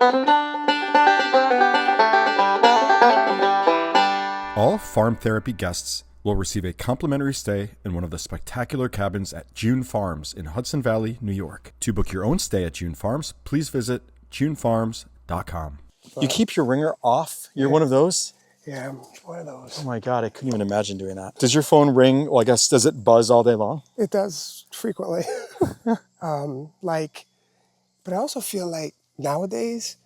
All Farm Therapy guests will receive a complimentary stay in one of the spectacular cabins at June Farms in Hudson Valley, New York. To book your own stay at June Farms, please visit junefarms.com. You keep your ringer off? You're one of those? Yeah, I'm one of those. Oh my God, I couldn't even imagine doing that. Does your phone ring? Well, I guess, does it buzz all day long? It does frequently. But I also feel like nowadays,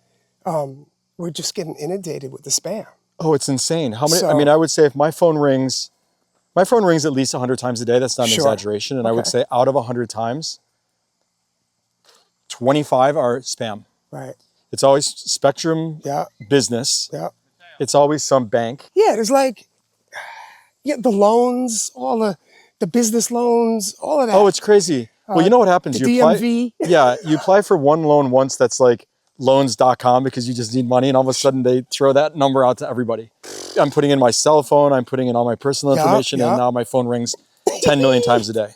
we're just getting inundated with the spam. Oh, it's insane. How many? So, I mean, I would say if my phone rings at least 100 times a day. That's not an exaggeration. And I would say out of 100 times, 25 are spam. Right. It's always Spectrum Business. Yeah. It's always some bank. Yeah, there's like, the loans, all the business loans, all of that. Oh, it's crazy. Well, you know what happens? The DMV. You apply for one loan once that's like loans.com because you just need money, and all of a sudden they throw that number out to everybody. I'm putting in my cell phone, I'm putting in all my personal information, and now my phone rings 10 million times a day.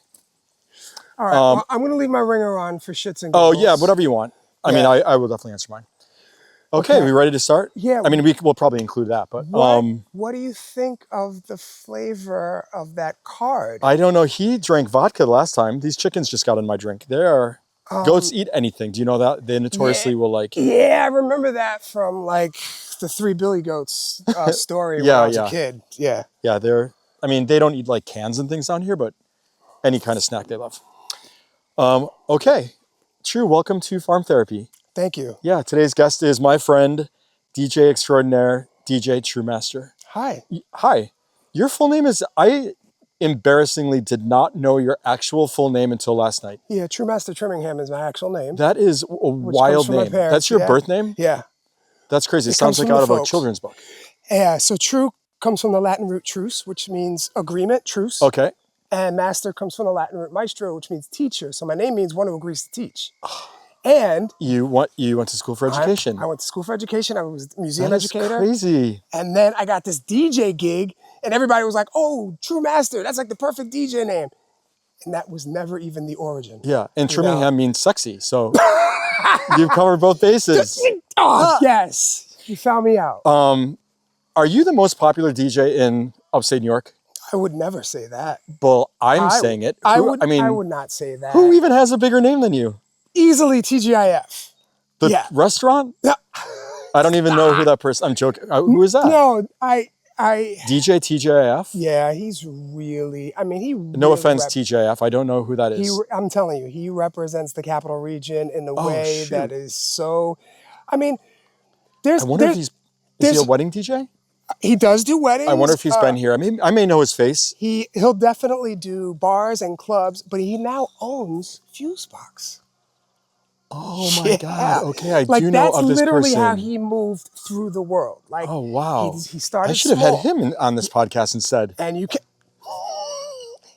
All right, well, I'm going to leave my ringer on for shits and Oh giggles. yeah, whatever you want. I mean, I will definitely answer mine. Okay, we ready to start? Yeah. I mean, we'll probably include that, but what do you think of the flavor of that card? I don't know. He drank vodka last time. These chickens just got in my drink. They are goats eat anything. Do you know that? They notoriously will like. Yeah, I remember that from like the Three Billy Goats story when I was a kid. Yeah. Yeah, they don't eat like cans and things down here, but any kind of snack they love. Okay, True, welcome to Farm Therapy. Thank you. Yeah, today's guest is my friend, DJ extraordinaire, DJ Truemaster. Hi. Hi. Your full name is, I embarrassingly did not know your actual full name until last night. Yeah, Truemaster Trimingham is my actual name. That is a wild name. That's your birth name? Yeah. That's crazy. It sounds like out of a children's book. Yeah, so True comes from the Latin root truce, which means agreement, truce. Okay. And master comes from the Latin root maestro, which means teacher. So my name means one who agrees to teach. And you went to school for education. I went to school for education. I was a museum educator. That's crazy. And then I got this DJ gig, and everybody was like, "Oh, Truemaster, that's like the perfect DJ name." And that was never even the origin. Yeah, and Trimingham means sexy, so you've covered both bases. Yes, you found me out. Are you the most popular DJ in upstate New York? I would never say that. Well, I'm saying it. I would not say that. Who even has a bigger name than you? Easily TGIF. The restaurant? Yeah. I don't even know who that person. I'm joking. Who is that? No, DJ TGIF? Yeah, he's really. I mean, he. No offense, TGIF. I I don't know who that is. I'm telling you, he represents the capital region in a way that is so. I mean, I wonder if is he a wedding DJ? He does do weddings. I wonder if he's been here. I may know his face. He'll definitely do bars and clubs, but he now owns Fusebox. Oh my God! Okay, I do know of this person. That's literally how he moved through the world. Like, oh wow! He started. I should have had him on this podcast instead. And you can.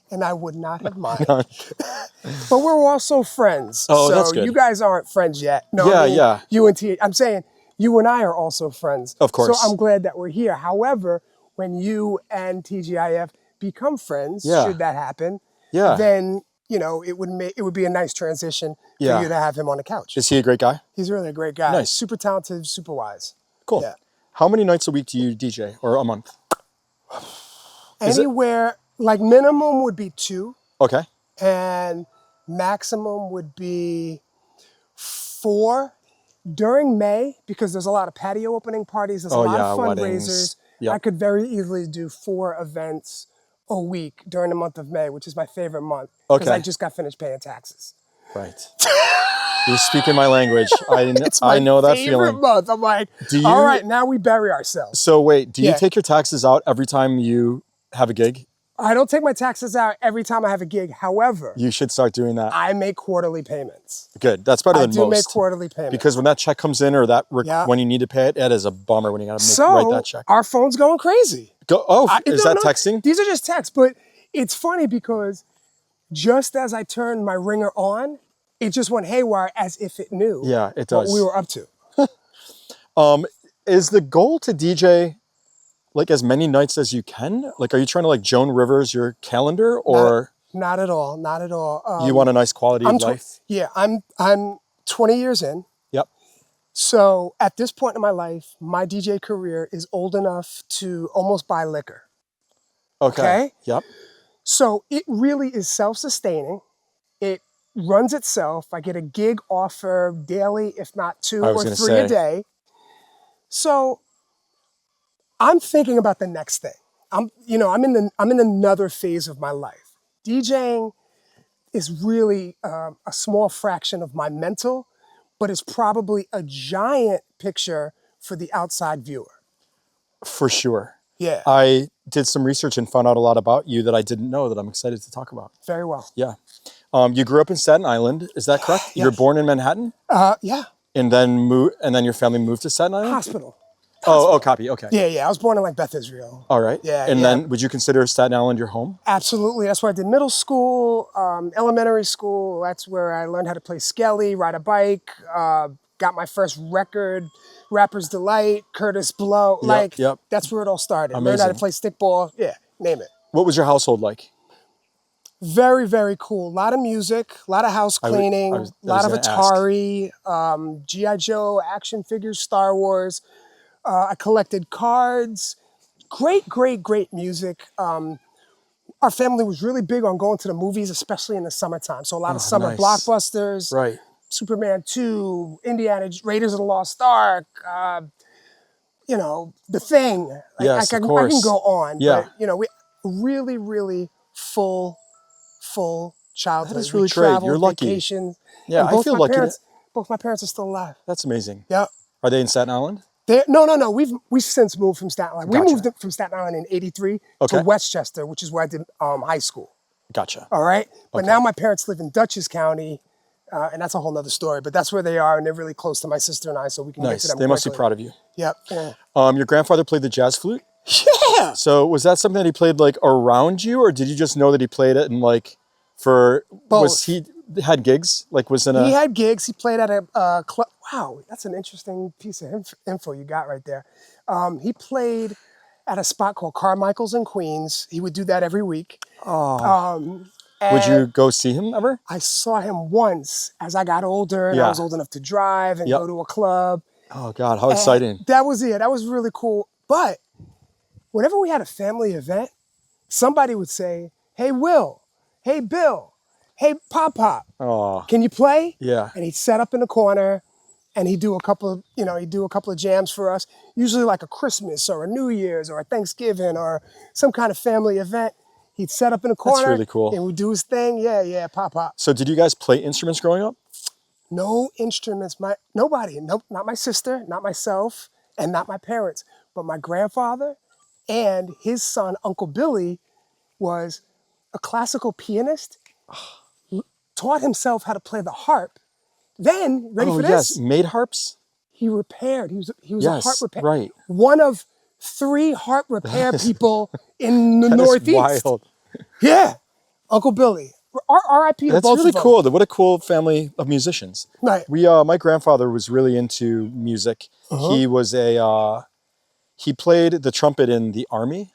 And I would not have minded. But we're also friends. Oh, so that's good. You guys aren't friends yet. No, yeah, I mean, yeah. You and T. I'm saying you and I are also friends. Of course. So I'm glad that we're here. However, when you and TGIF become friends, should that happen, then it would be a nice transition for you to have him on the couch. Is he a great guy? He's really a great guy. Nice. Super talented, super wise. Cool. Yeah. How many nights a week do you DJ, or a month? Anywhere, like minimum would be 2. Okay. And maximum would be 4 during May, because there's a lot of patio opening parties. There's a lot of fundraisers. Yep. I could very easily do 4 events a week during the month of May, which is my favorite month, because I just got finished paying taxes. Right. You're speaking my language. It's my know that favorite feeling. Month. I'm like, all right, now we bury ourselves. So wait, do you take your taxes out every time you have a gig? I don't take my taxes out every time I have a gig. However, you should start doing that. I make quarterly payments. Good. That's better than most. I do make quarterly payments. Because when that check comes in, or when you need to pay it, it is a bummer when you got to write that check. Our phone's going crazy. Is that texting? These are just texts, but it's funny because just as I turned my ringer on, it just went haywire as if it knew. Yeah, it does. What we were up to. Is the goal to DJ like as many nights as you can? Like, are you trying to like Joan Rivers your calendar, or not at all? Not at all. You want a nice quality of life? Yeah, I'm 20 years in. Yep. So at this point in my life, my DJ career is old enough to almost buy liquor. Okay? Yep. So it really is self-sustaining. It runs itself. I get a gig offer daily, if not 2 or 3 a day. So I'm thinking about the next thing. I'm in another phase of my life. DJing is really a small fraction of my mental, but it's probably a giant picture for the outside viewer. For sure. Yeah. I did some research and found out a lot about you that I didn't know that I'm excited to talk about. Very well. Yeah. You grew up in Staten Island, is that correct? Yes. You were born in Manhattan? Yeah. And then your family moved to Staten Island? Hospital. Oh, copy. Okay. Yeah. I was born in like Beth Israel. All right. Yeah. And then would you consider Staten Island your home? Absolutely. That's where I did middle school, elementary school. That's where I learned how to play skelly, ride a bike, got my first record, Rapper's Delight, Curtis Blow. Yep. That's where it all started. Amazing. Learned how to play stickball. Yeah, name it. What was your household like? Very, very cool. A lot of music, a lot of house cleaning, a lot of Atari, G.I. Joe, action figures, Star Wars. I collected cards. Great, great, great music. Our family was really big on going to the movies, especially in the summertime. So a lot of summer blockbusters. Right. Superman 2, Raiders of the Lost Ark, The Thing. Yes, of course. I can go on. Yeah. But, we really, really full childhood. That is really great. You're lucky. Vacations. Yeah, I feel lucky. Both my parents are still alive. That's amazing. Yeah. Are they in Staten Island? No. We've since moved from Staten Island. Gotcha. We moved from Staten Island in '83 to Westchester, which is where I did high school. Gotcha. All right. But now my parents live in Dutchess County, and that's a whole nother story. But that's where they are, and they're really close to my sister and I, so we can get to them. They must be proud of you. Yep. Yeah. Your grandfather played the jazz flute? Yeah. So was that something that he played like around you, or did you just know that he played it and like for both? Was he had gigs? Like He had gigs. He played at a club. Wow, that's an interesting piece of info you got right there. He played at a spot called Carmichael's in Queens. He would do that every week. Oh. Would you go see him ever? I saw him once as I got older and I was old enough to drive and go to a club. Oh God, how exciting. That was it. That was really cool. But whenever we had a family event, somebody would say, "Hey, Will. Hey, Bill. Hey, Pop. Can you play?" Yeah. And he'd set up in the corner and he'd do a couple of jams for us, usually like a Christmas or a New Year's or a Thanksgiving or some kind of family event. He'd set up in a corner. That's really cool. And we'd do his thing. Yeah, Pop. So did you guys play instruments growing up? No instruments. Nobody. Nope, not my sister, not myself, and not my parents. But my grandfather and his son, Uncle Billy, was a classical pianist, taught himself how to play the harp. Then, ready for this? Yes, made harps? He repaired. He was a harp repair. Right. One of 3 harp repair people in the Northeast. That's wild. Yeah. Uncle Billy. R.I.P. to both of them. That's really cool. What a cool family of musicians. Right. My grandfather was really into music. He was he played the trumpet in the army.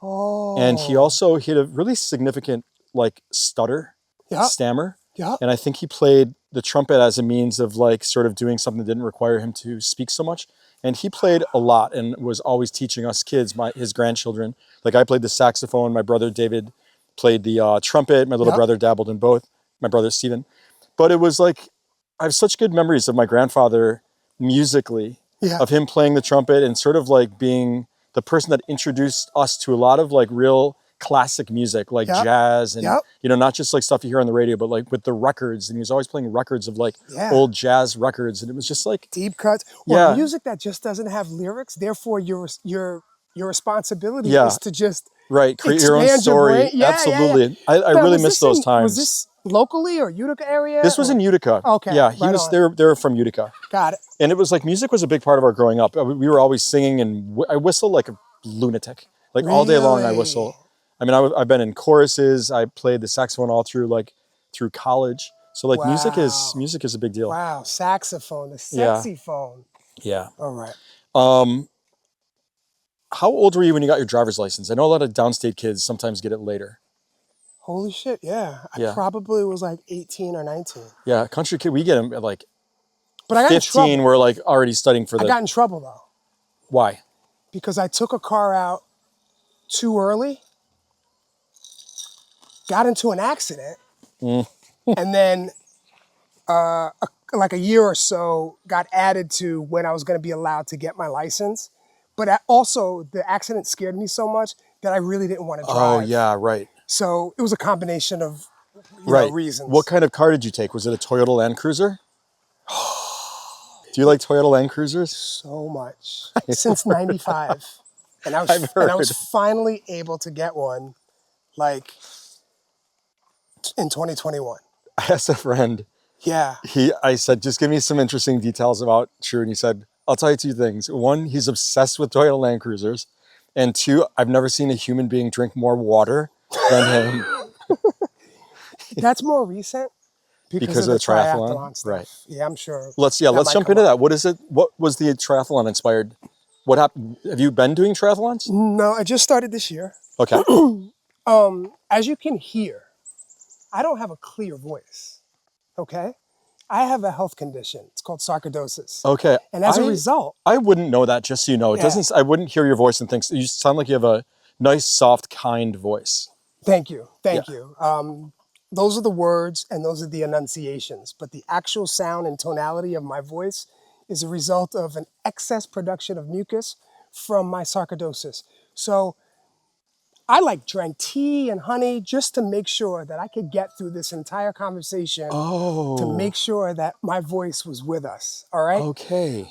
Oh. And he had a really significant like stutter, stammer. Yeah. And I think he played the trumpet as a means of like sort of doing something that didn't require him to speak so much. And he played a lot and was always teaching us kids, his grandchildren. Like I played the saxophone. My brother David played the trumpet. My little brother dabbled in both. My brother Stephen. But it was like, I have such good memories of my grandfather musically, of him playing the trumpet and sort of like being the person that introduced us to a lot of like real classic music, like jazz and, not just like stuff you hear on the radio, but like with the records. And he was always playing records of like old jazz records. And it was just like deep cuts. Well, music that just doesn't have lyrics. Therefore your responsibility is to just create your own story. Absolutely. I really miss those times. Was this locally or Utica area? This was in Utica. Okay. Yeah, they were from Utica. Got it. And it was like music was a big part of our growing up. We were always singing and I whistled like a lunatic. Like all day long I whistle. I mean, I've been in choruses. I played the saxophone all through college. So like music is a big deal. Wow, saxophone, the sexy phone. Yeah. All right. How old were you when you got your driver's license? I know a lot of downstate kids sometimes get it later. Holy shit, yeah. I probably was like 18 or 19. Yeah, country kid, we get them at like But I got in 15 trouble. were like already studying for the... I got in trouble though. Why? Because I took a car out too early, got into an accident, and then like a year or so got added to when I was going to be allowed to get my license. But also the accident scared me so much that I really didn't want to drive. Oh yeah, right. So it was a combination of you know, reasons. What kind of car did you take? Was it a Toyota Land Cruiser? Do you like Toyota Land Cruisers? So much. Since 95. And I was finally able to get one like in 2021. I asked a friend. Yeah. I said, just give me some interesting details about True. And he said, I'll tell you two things. One, he's obsessed with Toyota Land Cruisers. And two, I've never seen a human being drink more water than him. That's more recent because of the triathlon stuff. Right. Yeah, I'm sure. Let's jump into that. What is it? What was the triathlon inspired? What happened? Have you been doing triathlons? No, I just started this year. Okay. As you can hear, I don't have a clear voice. Okay. I have a health condition. It's called sarcoidosis. Okay. And as a result, I wouldn't know that, just so you know. It doesn't. I wouldn't hear your voice and think you sound like you have a nice, soft, kind voice. Thank you. Thank you. Those are the words and those are the enunciations, but the actual sound and tonality of my voice is a result of an excess production of mucus from my sarcoidosis. So I drank tea and honey just to make sure that I could get through this entire conversation to make sure that my voice was with us. All right. Okay.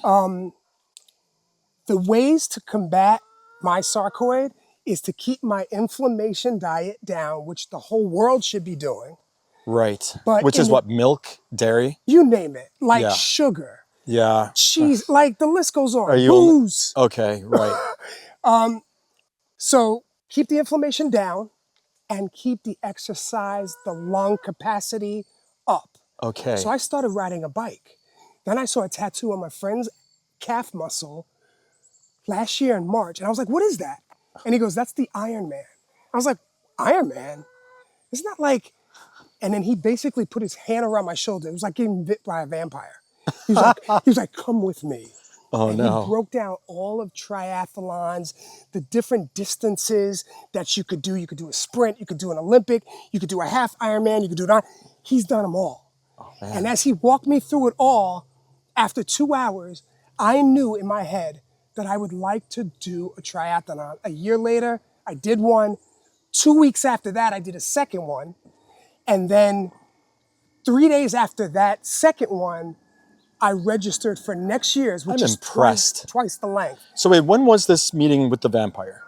The ways to combat my sarcoid is to keep my inflammation diet down, which the whole world should be doing. Right. But which is what? Milk, dairy? You name it. Sugar. Yeah. Cheese. The list goes on. Booze. Okay, right. So keep the inflammation down and keep the exercise, the lung capacity up. Okay. So I started riding a bike. Then I saw a tattoo on my friend's calf muscle last year in March. And I was like, what is that? And he goes, that's the Iron Man. I was like, Iron Man? Isn't that like... And then he basically put his hand around my shoulder. It was like getting bit by a vampire. He was like, come with me. Oh, and no. He broke down all of triathlons, the different distances that you could do. You could do a sprint, you could do an Olympic, you could do a half Ironman, you could do that. He's done them all. Oh, man. And as he walked me through it all, after 2 hours, I knew in my head that I would like to do a triathlon. A year later, I did one. 2 weeks after that, I did a second one. And then 3 days after that second one, I registered for next year's, which is twice the length. So wait, when was this meeting with the vampire?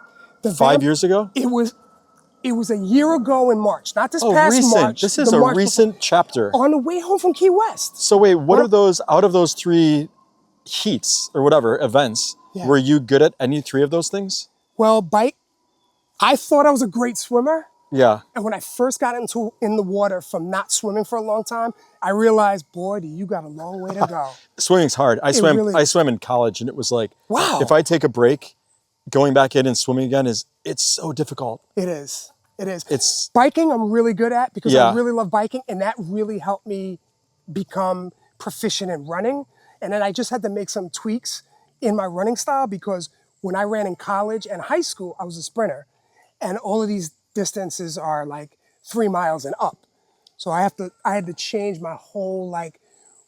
5 years ago? It was a year ago in March, not this past March. This is a recent chapter. On the way home from Key West. So wait, what are those, out of those 3 heats or whatever, events, were you good at any 3 of those things? Well, I thought I was a great swimmer. Yeah. And when I first got in the water from not swimming for a long time, I realized, boy, you got a long way to go. Swimming's hard. I swam in college and it was like, wow. If I take a break, going back in and swimming again it's so difficult. It is. It's biking I'm really good at because I really love biking, and that really helped me become proficient in running. And then I just had to make some tweaks in my running style because when I ran in college and high school, I was a sprinter, and all of these distances are like 3 miles and up. So I had to change my whole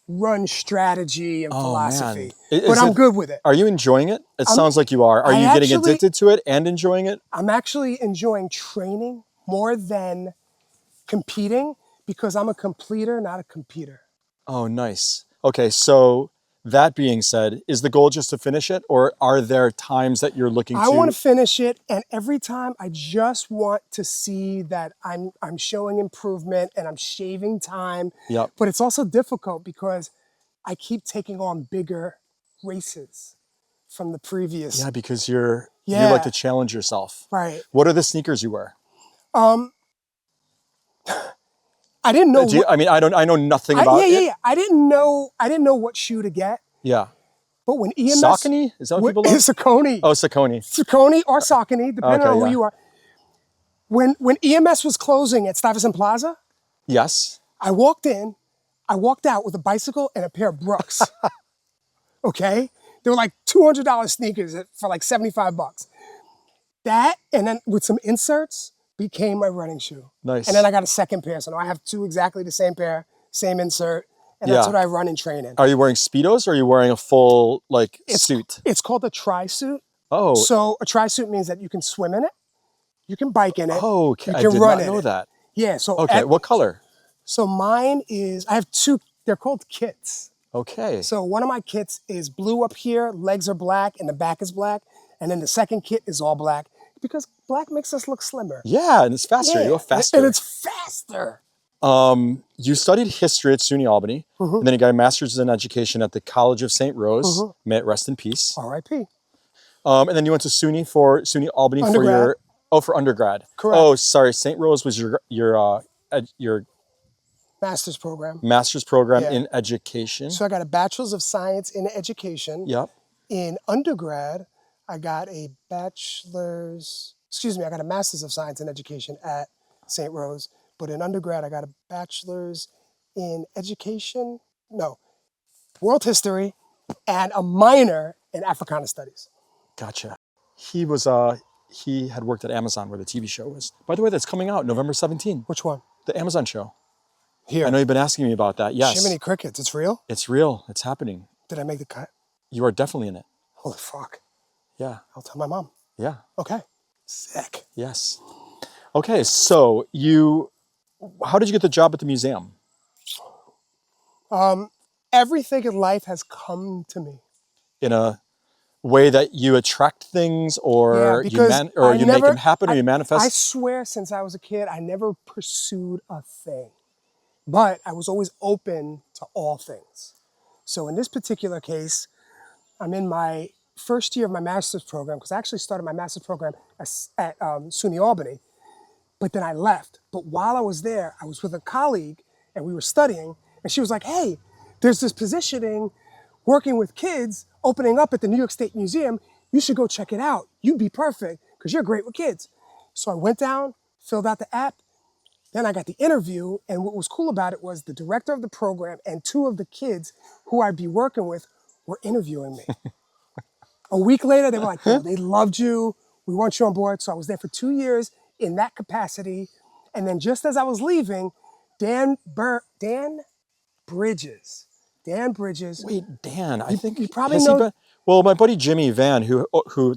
run strategy and philosophy. But I'm good with it. Are you enjoying it? It sounds like you are. Are you getting addicted to it and enjoying it? I'm actually enjoying training more than competing because I'm a completer, not a competer. Oh, nice. Okay, so that being said, is the goal just to finish it, or are there times that you're looking to? I want to finish it, and every time I just want to see that I'm showing improvement and I'm shaving time. Yep. But it's also difficult because I keep taking on bigger races from the previous. Yeah, because you like to challenge yourself. Right. What are the sneakers you wear? I didn't know. I know nothing about it. Yeah. I didn't know what shoe to get. Yeah. But when EMS... Saucony? Is that what people love? Saucony. Oh, Saucony. Saucony or Saucony, depending on who you are. When EMS was closing at Stuyvesant Plaza... Yes. I walked in, I walked out with a bicycle and a pair of Brooks. Okay? They were like $200 sneakers for like 75 bucks. That, and then with some inserts, became my running shoe. Nice. And then I got a second pair. So now I have two exactly the same pair, same insert. And that's what I run and train in. Are you wearing Speedos or are you wearing a full suit? It's called a tri-suit. Oh. So a tri-suit means that you can swim in it, you can bike in it, oh, okay. you can I did run not know in it. that. Yeah. So okay, what color? So mine is, I have two, they're called kits. Okay. So one of my kits is blue up here, legs are black, and the back is black. And then the second kit is all black because black makes us look slimmer. Yeah, and it's faster. You go faster. And it's faster. You studied history at SUNY Albany, and then you got a master's in education at the College of St. Rose. May it rest in peace. R.I.P. And then you went to SUNY Albany undergrad. for undergrad. Correct. Oh, sorry, St. Rose was your master's program. Master's program in education. So I got a bachelor's of science in education. Yep. In undergrad, I got a master's of science in education at St. Rose. But in undergrad, I got a bachelor's in world history, and a minor in Africana studies. Gotcha. He had worked at Amazon where the TV show was. By the way, that's coming out November 17th. Which one? The Amazon show. Here. I know you've been asking me about that. Yes. Jiminy Crickets. It's real? It's real. It's happening. Did I make the cut? You are definitely in it. Holy fuck. Yeah. I'll tell my mom. Yeah. Okay. Sick. Yes. Okay, so how did you get the job at the museum? Everything in life has come to me. In a way that you attract things, or you make them happen, or you manifest? I swear, since I was a kid, I never pursued a thing. But I was always open to all things. So in this particular case, I'm in my first year of my master's program, because I actually started my master's program at SUNY Albany, but then I left. But while I was there, I was with a colleague, and we were studying, and she was like, hey, there's this positioning working with kids opening up at the New York State Museum. You should go check it out. You'd be perfect, because you're great with kids. So I went down, filled out the app. Then I got the interview, and what was cool about it was the director of the program and two of the kids who I'd be working with were interviewing me. A week later, they were like, oh, they loved you. We want you on board. So I was there for 2 years in that capacity. And then just as I was leaving, Dan Bridges. Wait, Dan, I think you probably know. Well, my buddy Jimmy Van, who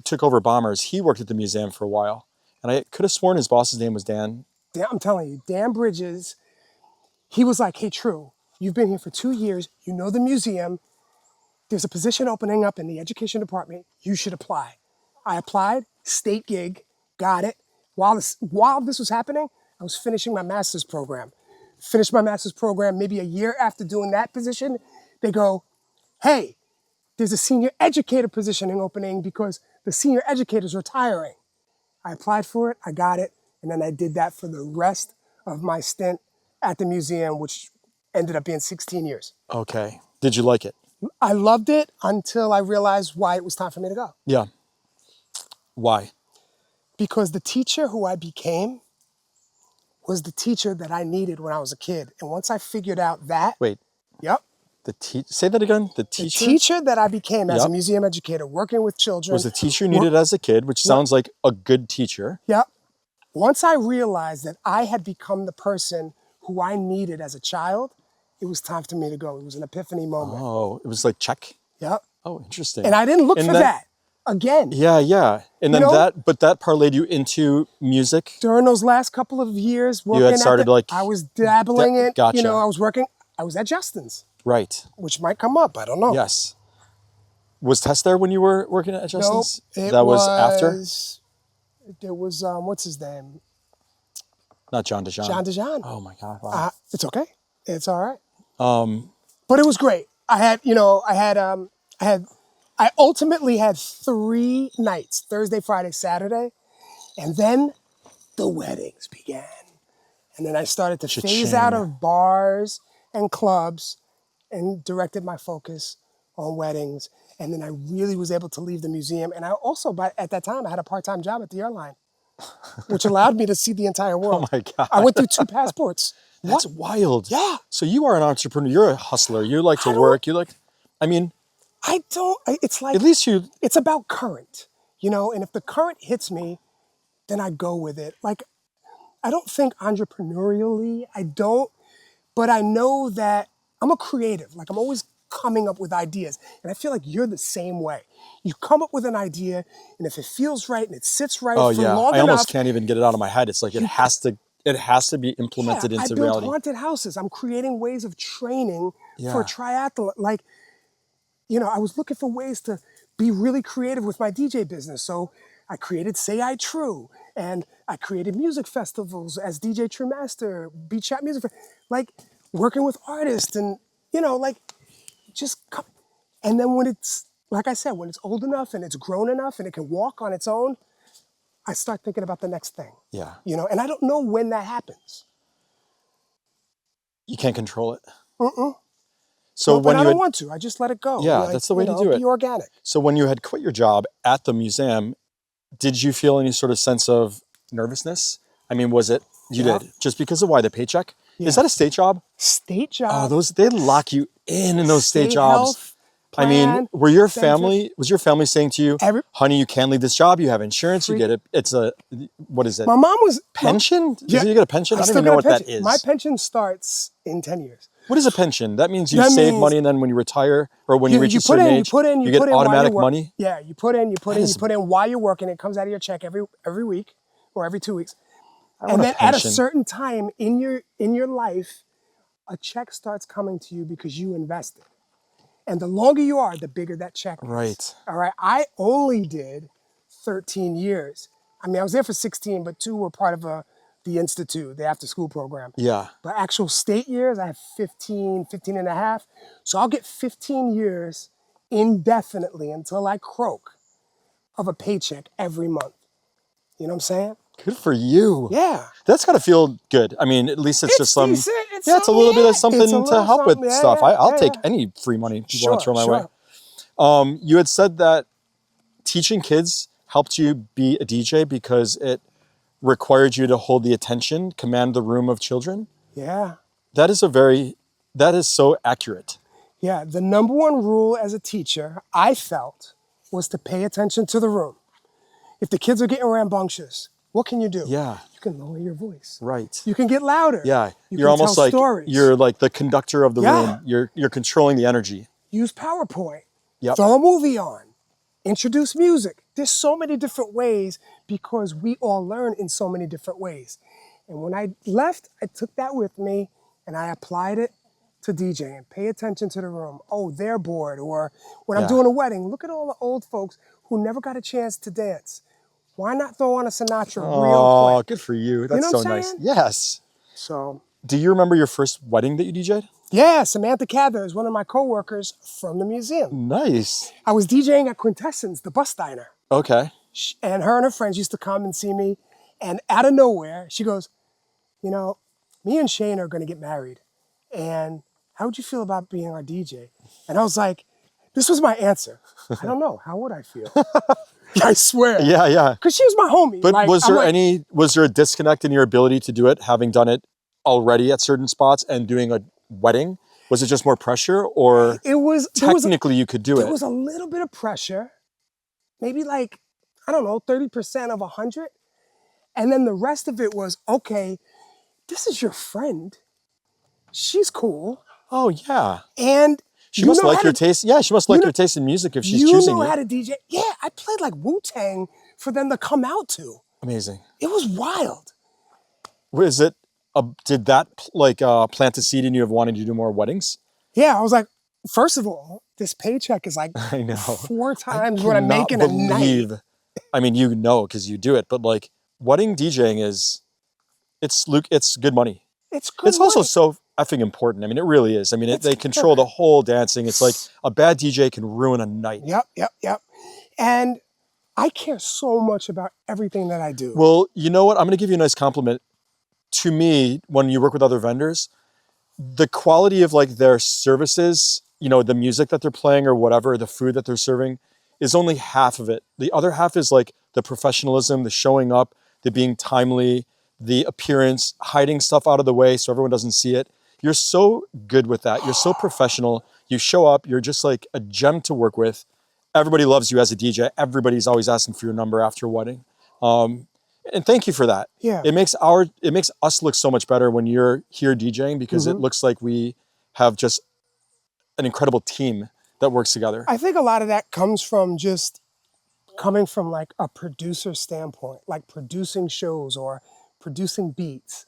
took over Bombers, he worked at the museum for a while. And I could have sworn his boss's name was Dan. I'm telling you, Dan Bridges, he was like, hey, True, you've been here for 2 years. You know the museum. There's a position opening up in the education department. You should apply. I applied, state gig, got it. While this was happening, I was finishing my master's program. Finished my master's program maybe a year after doing that position. They go, hey, there's a senior educator positioning opening because the senior educator's retiring. I applied for it, I got it. And then I did that for the rest of my stint at the museum, which ended up being 16 years. Okay. Did you like it? I loved it until I realized why it was time for me to go. Yeah. Why? Because the teacher who I became was the teacher that I needed when I was a kid. And once I figured out that... Wait. Yep. Say that again? The teacher? The teacher that I became as a museum educator, working with children... Was the teacher you needed as a kid, which sounds like a good teacher. Yep. Once I realized that I had become the person who I needed as a child, it was time for me to go. It was an epiphany moment. Oh, it was like check? Yep. Oh, interesting. And I didn't look for that again. Yeah. And then that parlayed you into music? During those last couple of years, working I was dabbling in, Gotcha. I was at Justin's. Right. Which might come up, I don't know. Yes. Was Tess there when you were working at Justin's? Nope. That was after? There was, what's his name? Not John DeJean. John DeJean. Oh my God, wow. It's okay. It's all right. But it was great. I ultimately had 3 nights, Thursday, Friday, Saturday. And then the weddings began. And then I started to phase out of bars and clubs and directed my focus on weddings. And then I really was able to leave the museum. And I also, at that time, I had a part-time job at the airline, which allowed me to see the entire world. Oh my God. I went through 2 passports. That's wild. Yeah. So you are an entrepreneur. You're a hustler. You like to work. You like, I mean. It's like, at least it's about current, you know, and if the current hits me, then I go with it. Like, I don't think entrepreneurially, but I know that I'm a creative. Like, I'm always coming up with ideas. And I feel like you're the same way. You come up with an idea, and if it feels right and it sits right for long enough. I almost can't even get it out of my head. It's like it has to be implemented into reality. I build haunted houses. I'm creating ways of training for triathlon. Like, you know, I was looking for ways to be really creative with my DJ business. So I created Say I True, and I created music festivals as DJ Truemaster, Beat Chat Music, like working with artists and, you know, like and then when it's, like I said, when it's old enough and it's grown enough and it can walk on its own, I start thinking about the next thing. Yeah. You know, and I don't know when that happens. You can't control it. So when I don't want to, I just let it go. Yeah, like, that's the way to do it. Be organic. So when you had quit your job at the museum, did you feel any sort of sense of nervousness? I mean, was it, you did, just because of why, the paycheck? Yeah. Is that a state job? State job. Oh, they lock you in those state jobs. Plan, I mean, was your family saying to you, honey, you can't leave this job, you have insurance, you get it, what is it? My mom was... Pension? You get a pension? I don't even know what that is. My pension starts in 10 years. What is a pension? That means you save money, and then when you retire, or when you reach a certain age, you get automatic money? Yeah, you put in while you're working. It comes out of your check every week or every 2 weeks. And then at a certain time in your life, a check starts coming to you because you invested. And the longer you are, the bigger that check is. Right. All right. I only did 13 years. I mean, I was there for 16, but 2 were part of the Institute, the after school program. Yeah. But actual state years, I have 15 and a half. So I'll get 15 years indefinitely until I croak of a paycheck every month. You know what I'm saying? Good for you. Yeah. That's got to feel good. I mean, at least it's just some... decent. It's a little bit of something to help with stuff. I'll take any free money people want to throw my way. You had said that teaching kids helped you be a DJ because it required you to hold the attention, command the room of children. Yeah. That is so accurate. Yeah. The number one rule as a teacher, I felt, was to pay attention to the room. If the kids are getting rambunctious, what can you do? Yeah. You can lower your voice. Right. You can get louder. Yeah. You're almost like stories. You're like the conductor of the room. You're controlling the energy. Use PowerPoint. Yep. Throw a movie on. Introduce music. There's so many different ways because we all learn in so many different ways. And when I left, I took that with me and I applied it to DJing. Pay attention to the room. Oh, they're bored. Or when I'm doing a wedding, look at all the old folks who never got a chance to dance. Why not throw on a Sinatra real quick? Oh, good for you. That's so nice. Yes. So, do you remember your first wedding that you DJ'd? Yeah, Samantha Cather is one of my coworkers from the museum. Nice. I was DJing at Quintessence, the bus diner. Okay. And her and her friends used to come and see me. And out of nowhere, she goes, you know, me and Shane are going to get married. And how would you feel about being our DJ? And I was like, this was my answer. I don't know. How would I feel? I swear. Yeah. Because she was my homie. But like, was there a disconnect in your ability to do it, having done it already at certain spots and doing a wedding? Was it just more pressure, or technically you could do it? There was a little bit of pressure, maybe like, I don't know, 30% of 100. And then the rest of it was, okay, this is your friend. She's cool. Oh, yeah. And she must like your taste. Yeah, she must like your taste in music if she's choosing you. You know how to DJ. Yeah, I played like Wu-Tang for them to come out to. Amazing. It was wild. Was it, did that like plant a seed in you of wanting to do more weddings? Yeah, I was like, first of all, this paycheck is like I know 4 times what I'm making a night. I mean, you know, because you do it, but like wedding DJing it's good money. It's good It's also so effing important. I mean, it really is. I mean, they control the whole dancing. It's like a bad DJ can ruin a night. Yep. And I care so much about everything that I do. Well, you know what? I'm going to give you a nice compliment. To me, when you work with other vendors, the quality of like their services, you know, the music that they're playing or whatever, the food that they're serving is only half of it. The other half is like the professionalism, the showing up, the being timely, the appearance, hiding stuff out of the way so everyone doesn't see it. You're so good with that. You're so professional. You show up, you're just like a gem to work with. Everybody loves you as a DJ. Everybody's always asking for your number after a wedding. And thank you for that. Yeah. It makes us look so much better when you're here DJing, because it looks like we have just an incredible team that works together. I think a lot of that comes from just coming from like a producer standpoint, like producing shows or producing beats,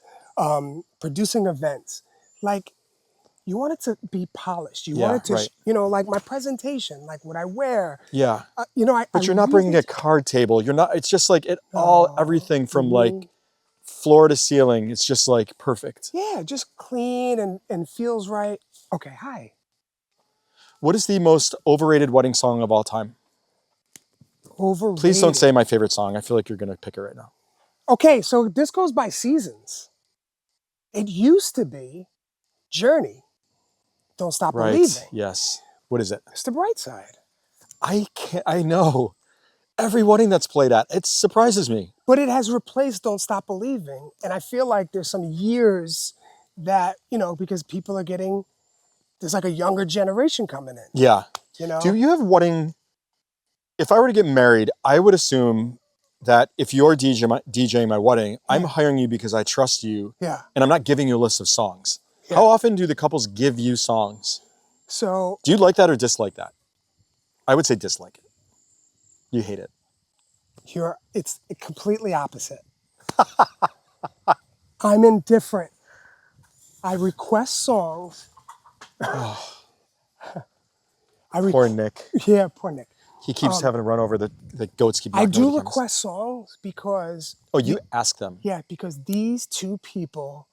producing events. Like, you want it to be polished. You want it to, you know, like my presentation, like what I wear. Yeah. You know, but you're not bringing a card table. You're not, it's just like everything from like floor to ceiling. It's just like perfect. Yeah, just clean and feels right. Okay, hi. What is the most overrated wedding song of all time? Overrated. Please don't say my favorite song. I feel like you're going to pick it right now. Okay, so this goes by seasons. It used to be Journey, Don't Stop Believing. Yes. What is it? It's The Bright Side. I know. Every wedding that's played at, it surprises me. But it has replaced Don't Stop Believing. And I feel like there's some years that, you know, because people are getting, there's like a younger generation coming in. Yeah. You know? Do you have wedding, if I were to get married, I would assume that if you're DJing my wedding, I'm hiring you because I trust you. Yeah. And I'm not giving you a list of songs. Yeah. How often do the couples give you songs? So. Do you like that or dislike that? I would say dislike it. You hate it. It's completely opposite. I'm indifferent. I request songs. Poor Nick. Yeah, poor Nick. He keeps having to run over the goats. I do request songs because... Oh, you ask them? Yeah, because these two people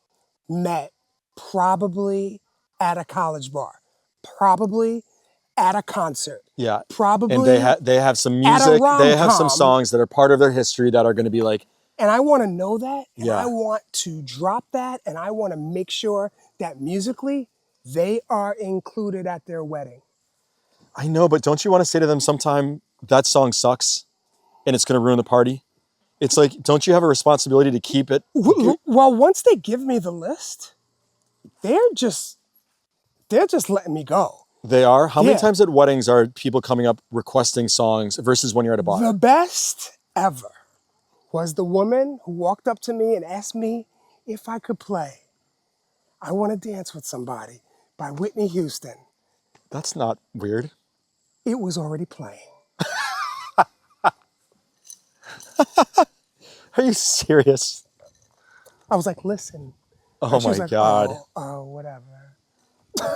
met probably at a college bar, probably at a concert. Yeah. Probably. And they have some music. They have some songs that are part of their history that are going to be like. And I want to know that. And yeah. I want to drop that. And I want to make sure that musically they are included at their wedding. I know, but don't you want to say to them sometime that song sucks and it's going to ruin the party? It's like, don't you have a responsibility to keep it? Well, once they give me the list, they're just letting me go. They are? How many times at weddings are people coming up requesting songs versus when you're at a bar? The best ever was the woman who walked up to me and asked me if I could play I Want to Dance with Somebody by Whitney Houston. That's not weird. It was already playing. Are you serious? I was like, listen. Oh my like, God. Oh, whatever.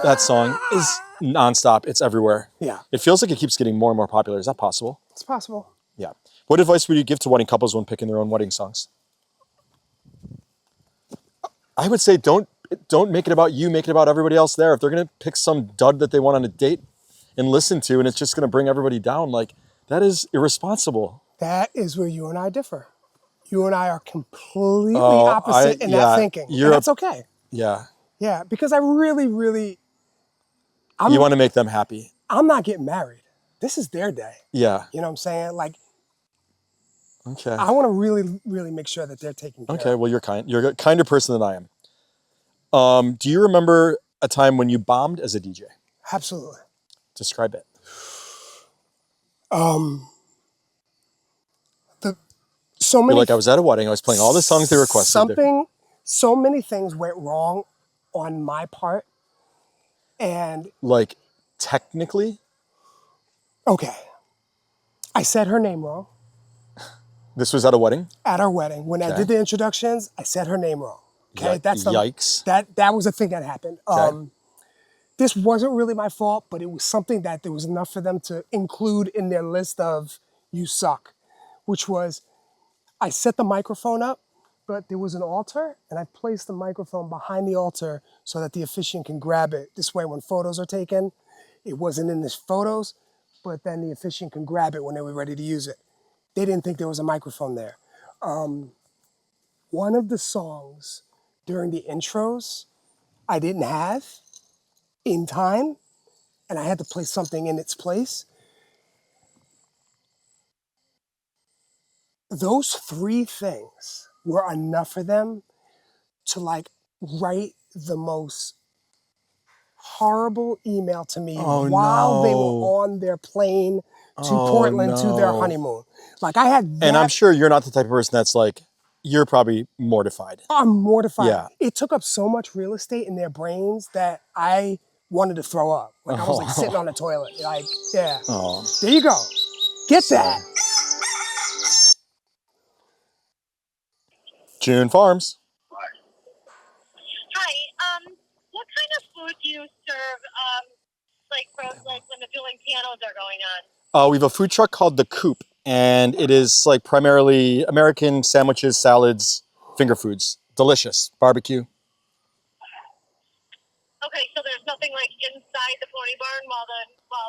That song is nonstop. It's everywhere. Yeah. It feels like it keeps getting more and more popular. Is that possible? It's possible. Yeah. What advice would you give to wedding couples when picking their own wedding songs? I would say don't make it about you, make it about everybody else there. If they're going to pick some dud that they want on a date and listen to, and it's just going to bring everybody down, like, that is irresponsible. That is where you and I differ. You and I are completely opposite in that thinking. And that's okay. Yeah. Yeah, because I really, really... you want to make them happy. I'm not getting married. This is their day. Yeah. You know what I'm saying? Like, okay. I want to really, really make sure that they're taken care of. Okay, well, you're kind. You're a kinder person than I am. Do you remember a time when you bombed as a DJ? Absolutely. Describe it. So many. You're like, I was at a wedding. I was playing all the songs they requested. So many things went wrong on my part, and like technically. Okay. I said her name wrong. This was at a wedding? At our wedding. When I did the introductions, I said her name wrong. Okay, yikes. That was a thing that happened. Okay. This wasn't really my fault, but it was something that there was enough for them to include in their list of "you suck," which was, I set the microphone up, but there was an altar, and I placed the microphone behind the altar so that the officiant can grab it. This way, when photos are taken, it wasn't in the photos, but then the officiant can grab it when they were ready to use it. They didn't think there was a microphone there. One of the songs during the intros, I didn't have in time, and I had to place something in its place. Those three things were enough for them to like write the most horrible email to me while they were on their plane to Portland to their honeymoon. Like I had that. And I'm sure you're not the type of person that's like, you're probably mortified. I'm mortified. Yeah. It took up so much real estate in their brains that I wanted to throw up. Like I was like sitting on the toilet. Like, yeah. There you go. Get that. June Farms. Hi. What kind of food do you serve, like when the dueling pianos are going on? We have a food truck called The Coop, and it is like primarily American sandwiches, salads, finger foods. Delicious. Barbecue. Okay, so there's nothing like inside the pony barn while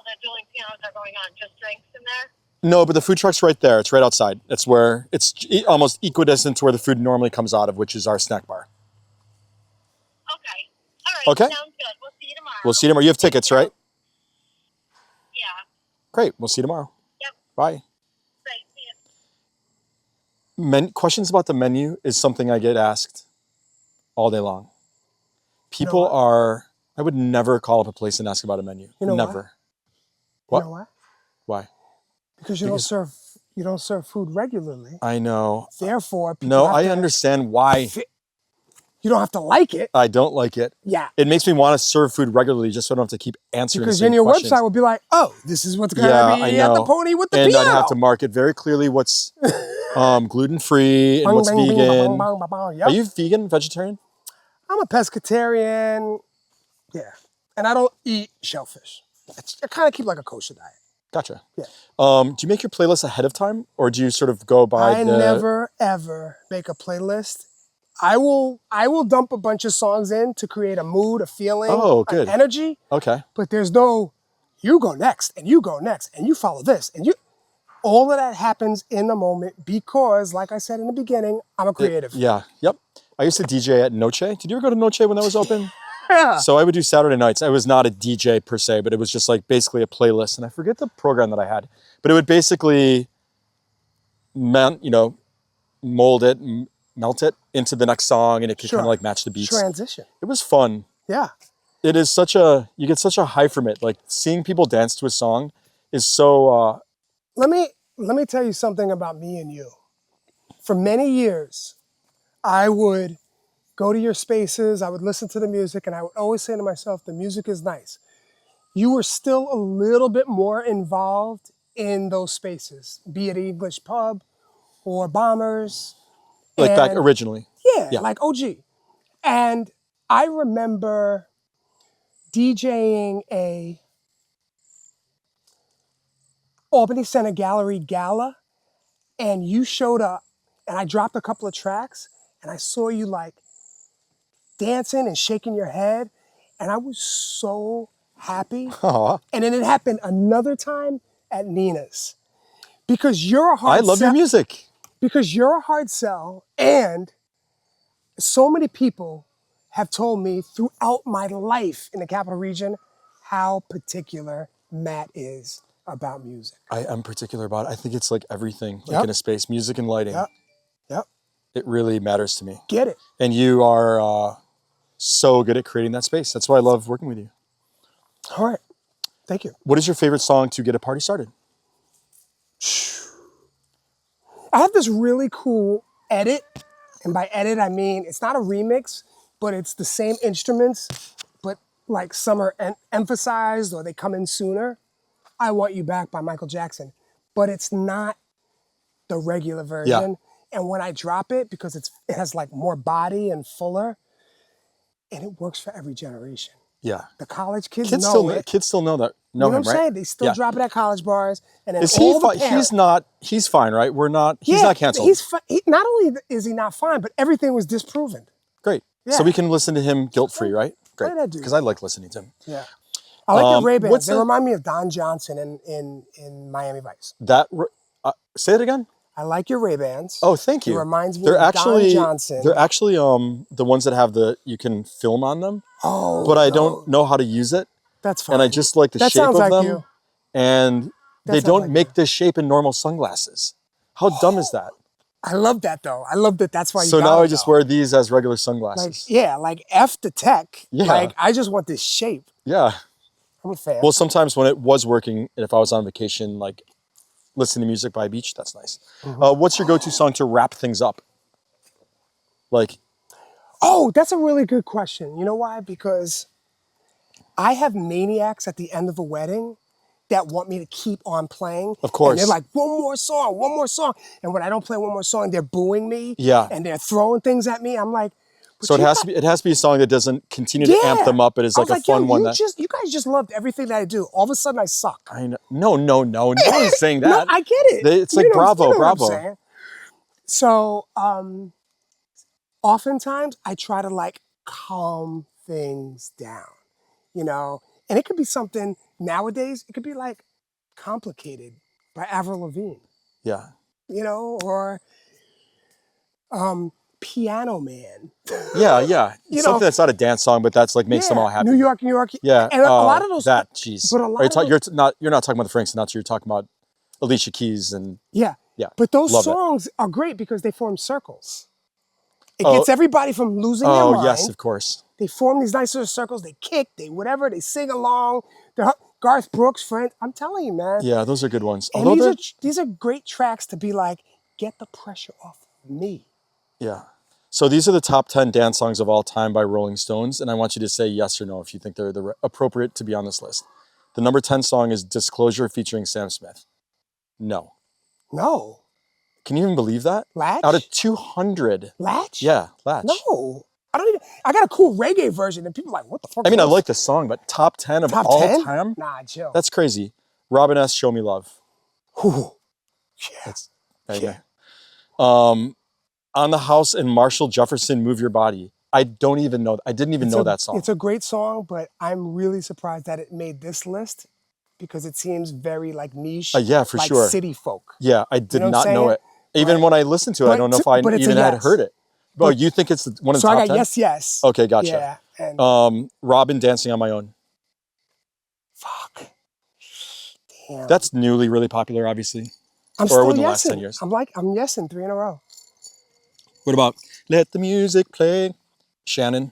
the dueling pianos are going on, just drinks in there? No, but the food truck's right there. It's right outside. It's where it's almost equidistant to where the food normally comes out of, which is our snack bar. Okay. All right. Okay. Sounds good. We'll see you tomorrow. We'll see you tomorrow. You have tickets, right? Yeah. Great. We'll see you tomorrow. Yep. Bye. Great. See you. Questions about the menu is something I get asked all day long. People I would never call up a place and ask about a menu. You know never. What? You know why? Why? Because you don't serve food regularly. I know. Therefore, I understand why. You don't have to like it. I don't like it. Yeah. It makes me want to serve food regularly just so I don't have to keep answering because the same then your questions. website will be like, oh, this is what's going to be at the pony with the piano. And I'd have to mark it very clearly what's gluten-free and what's vegan. Are you vegan, vegetarian? I'm a pescatarian. Yeah. And I don't eat shellfish. I kind of keep like a kosher diet. Gotcha. Yeah. Do you make your playlist ahead of time, or do you sort of go by I never, ever make a playlist. I will dump a bunch of songs in to create a mood, a feeling, an energy. Okay. But there's no, you go next, and you go next, and you follow this, and you... All of that happens in the moment because, like I said in the beginning, I'm a creative. Yep. I used to DJ at Noche. Did you ever go to Noche when that was open? Yeah. So I would do Saturday nights. I was not a DJ per se, but it was just like basically a playlist. And I forget the program that I had, but it would basically, mold it, melt it into the next song, and it could kind of like match the beats. Transition. It was fun. Yeah. It is you get such a high from it. Like seeing people dance to a song is so... Let me tell you something about me and you. For many years, I would go to your spaces, I would listen to the music, and I would always say to myself, the music is nice. You were still a little bit more involved in those spaces, be it English Pub or Bombers. Like back originally. Yeah, like OG. And I remember DJing a Albany Center Gallery gala, and you showed up, and I dropped a couple of tracks, and I saw you like dancing and shaking your head, and I was so happy. Aww. And then it happened another time at Nina's. Because you're a hard sell. I love your music. Because you're a hard sell, and so many people have told me throughout my life in the Capital Region how particular Matt is about music. I am particular about it. I think it's like everything, like in a space, music and lighting. Yep. It really matters to me. Get it. And you are so good at creating that space. That's why I love working with you. All right. Thank you. What is your favorite song to get a party started? I have this really cool edit. And by edit, I mean, it's not a remix, but it's the same instruments, but like some are emphasized or they come in sooner. I Want You Back by Michael Jackson, but it's not the regular version. Yeah. And when I drop it, because it has like more body and fuller, and it works for every generation. Yeah. The college kids know it. Kids still know that. You know what I'm right? saying? They still drop it at college bars. And then is he he's fine, right? He's not canceled. Not only is he not fine, but everything was disproven. Great. Yeah. So we can listen to him guilt-free, right? Great. Because I like listening to him. Yeah. I like your Ray-Bans. They remind me of Don Johnson in Miami Vice. Say it again? I like your Ray-Bans. Oh, thank you. It reminds me of Don Johnson. They're actually the ones that have you can film on them. Oh. But I don't know how to use it. That's fine. And I just like the shape of them. You. And they don't make this shape in normal sunglasses. How dumb is that? I love that though. I love that. That's why you So got now them, I just though. wear these as regular Like, sunglasses. yeah, like F the tech. Yeah. Like, I just want this shape. Yeah. I'm a fan. Well, sometimes when it was working, if I was on vacation, like listening to music by a beach, that's nice. What's your go-to song to wrap things up? Like, Oh, that's a really good question. You know why? Because I have maniacs at the end of a wedding that want me to keep on playing. Of course. And they're like, one more song, one more song. And when I don't play one more song, they're booing me. Yeah. And they're throwing things at me. I'm like, so it has to be a song that doesn't continue to amp them up. It is like a fun one. You guys just loved everything that I do. All of a sudden I suck. I know. No. No one's saying that. No, I get it. It's like, bravo. What I'm saying. So, oftentimes I try to like calm things down, you know? And it could be something nowadays, it could be like Complicated by Avril Lavigne. Yeah. You know, or Piano Man. Yeah. Something know, that's not a dance song, but that's like makes them all happy. New York. Yeah. And a lot of those. Jeez. But a lot you're not talking about the Frank Sinatra. You're talking about Alicia Keys and. Yeah. But those songs are great because they form circles. It gets everybody from losing their mind. Oh, yes, of course. They form these nice little circles. They kick, they whatever, they sing along. They're Garth Brooks, friend. I'm telling you, man. Yeah, those are good ones. And these are great tracks to be like, get the pressure off me. Yeah. So these are the top 10 dance songs of all time by Rolling Stones. And I want you to say yes or no if you think they're appropriate to be on this list. The number 10 song is Disclosure featuring Sam Smith. No. No. Can you even believe that? Latch? Out of 200. Latch? Yeah, Latch. No. I got a cool reggae version and people are like, what the fuck? I mean, I like the song, but top 10 of all time? Nah, chill. That's crazy. Robin S. Show Me Love. Ooh. Yeah. Yeah. On the House and Marshall Jefferson, Move Your Body. I didn't even know that song. It's a great song, but I'm really surprised that it made this list because it seems very like niche. Yeah, for sure. City folk. Yeah, I did not know it. Even when I listened to it, I don't know if I even had heard it. But you think it's one of the top 10? So I got yes. Okay, gotcha. Yeah. And Robin, Dancing on My Own. Fuck. Damn. That's newly really popular, obviously. I'm or still within the yesing. last 10 years. I'm yesing 3 in a row. What about Let the Music Play? Shannon.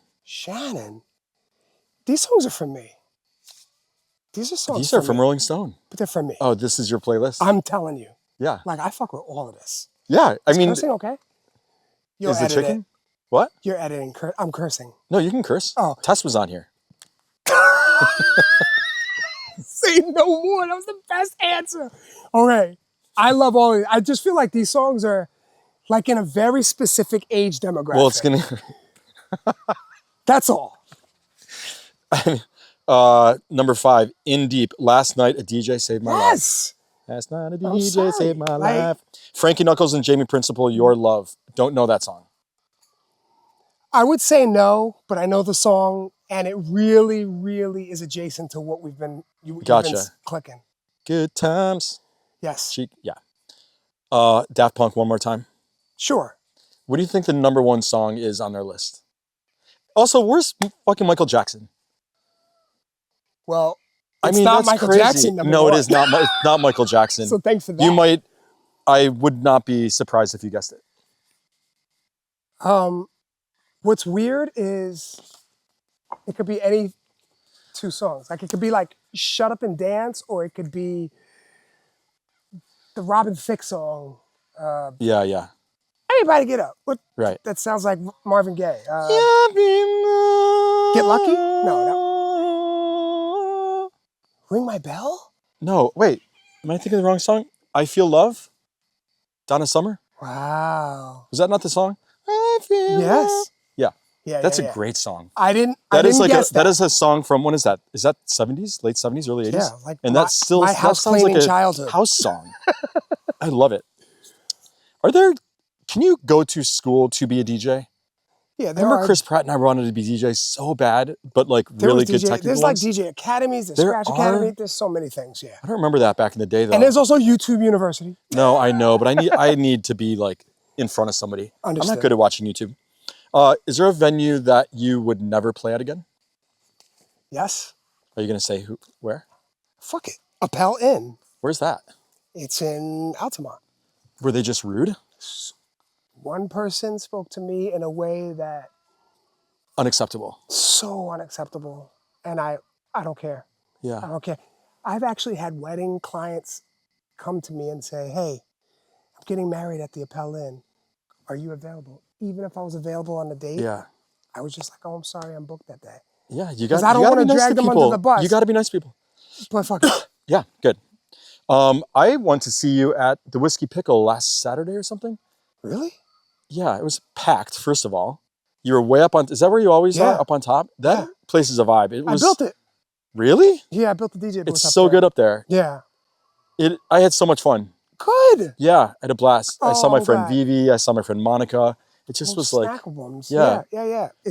These songs are from me. These are from Rolling Stone. But they're from me. Oh, this is your playlist? I'm telling you. Yeah. Like, I fuck with all of this. Yeah, I mean... Is cursing okay? Is the chicken? What? You're editing. I'm cursing. No, you can curse. Oh. Tess was on here. Say no more. That was the best answer. Okay. I love all of it. I just feel like these songs are like in a very specific age demographic. Well, it's going to... That's all. Number 5, In Deep. Last Night, a DJ Saved My Life. Yes. Last night, a DJ saved my life. Frankie Knuckles and Jamie Principle, Your Love. Don't know that song. I would say no, but I know the song, and it really, really is adjacent to what you've been clicking. Good Times. Yes. Daft Punk, One More Time. Sure. What do you think the number 1 song is on their list? Also, where's fucking Michael Jackson? Well, it's not Michael Jackson. No, it is not. It's not Michael Jackson. So thanks for that. I would not be surprised if you guessed it. What's weird is it could be any 2 songs. Like it could be like Shut Up and Dance, or it could be the Robin Thicke song. Yeah. Everybody Get Up. Right. That sounds like Marvin Gaye. Get Lucky? No. Ring My Bell? No, wait. Am I thinking of the wrong song? I Feel Love? Donna Summer? Wow. Was that not the song? I Feel Love. Yeah. That's a great song. I didn't guess that is a song from, when is that? Is that 70s? Late 70s, early 80s? Yeah. Like and that's still my house sounds like a childhood. House song. I love it. Can you go to school to be a DJ? Yeah, remember Chris Pratt and I wanted to be DJs so bad, but like really good technical There's ones? like DJ academies, there's Scratch Academy, there's so many things, yeah. I don't remember that back in the day though. And there's also YouTube University. No, I know, but I need to be like in front of somebody. Understood. I'm not good at watching YouTube. Is there a venue that you would never play at again? Yes. Are you going to say where? Fuck it. Appel Inn. Where's that? It's in Altamont. Were they just rude? one person spoke to me in a way that Unacceptable. so unacceptable. And I don't care. Yeah. I don't care. I've actually had wedding clients come to me and say, hey, I'm getting married at the Appel Inn. Are you available? Even if I was available on the date, Yeah. I was just like, oh, I'm sorry, I'm booked that day. Yeah, you Because got. I don't want to drag them under the bus. You got to be nice to people. But fuck it. Yeah, good. I went to see you at the Whiskey Pickle last Saturday or something. Really? Yeah, it was packed. First of all, you were way up on. Is that where you always are? Up on top. That place is a vibe. It was. I built it. Really? Yeah, I built the DJ booth. It's so good up there. Yeah. I had so much fun. Good. Yeah, I had a blast. I saw my friend God. Vivi. I saw my friend Monica. It just was like. Yeah.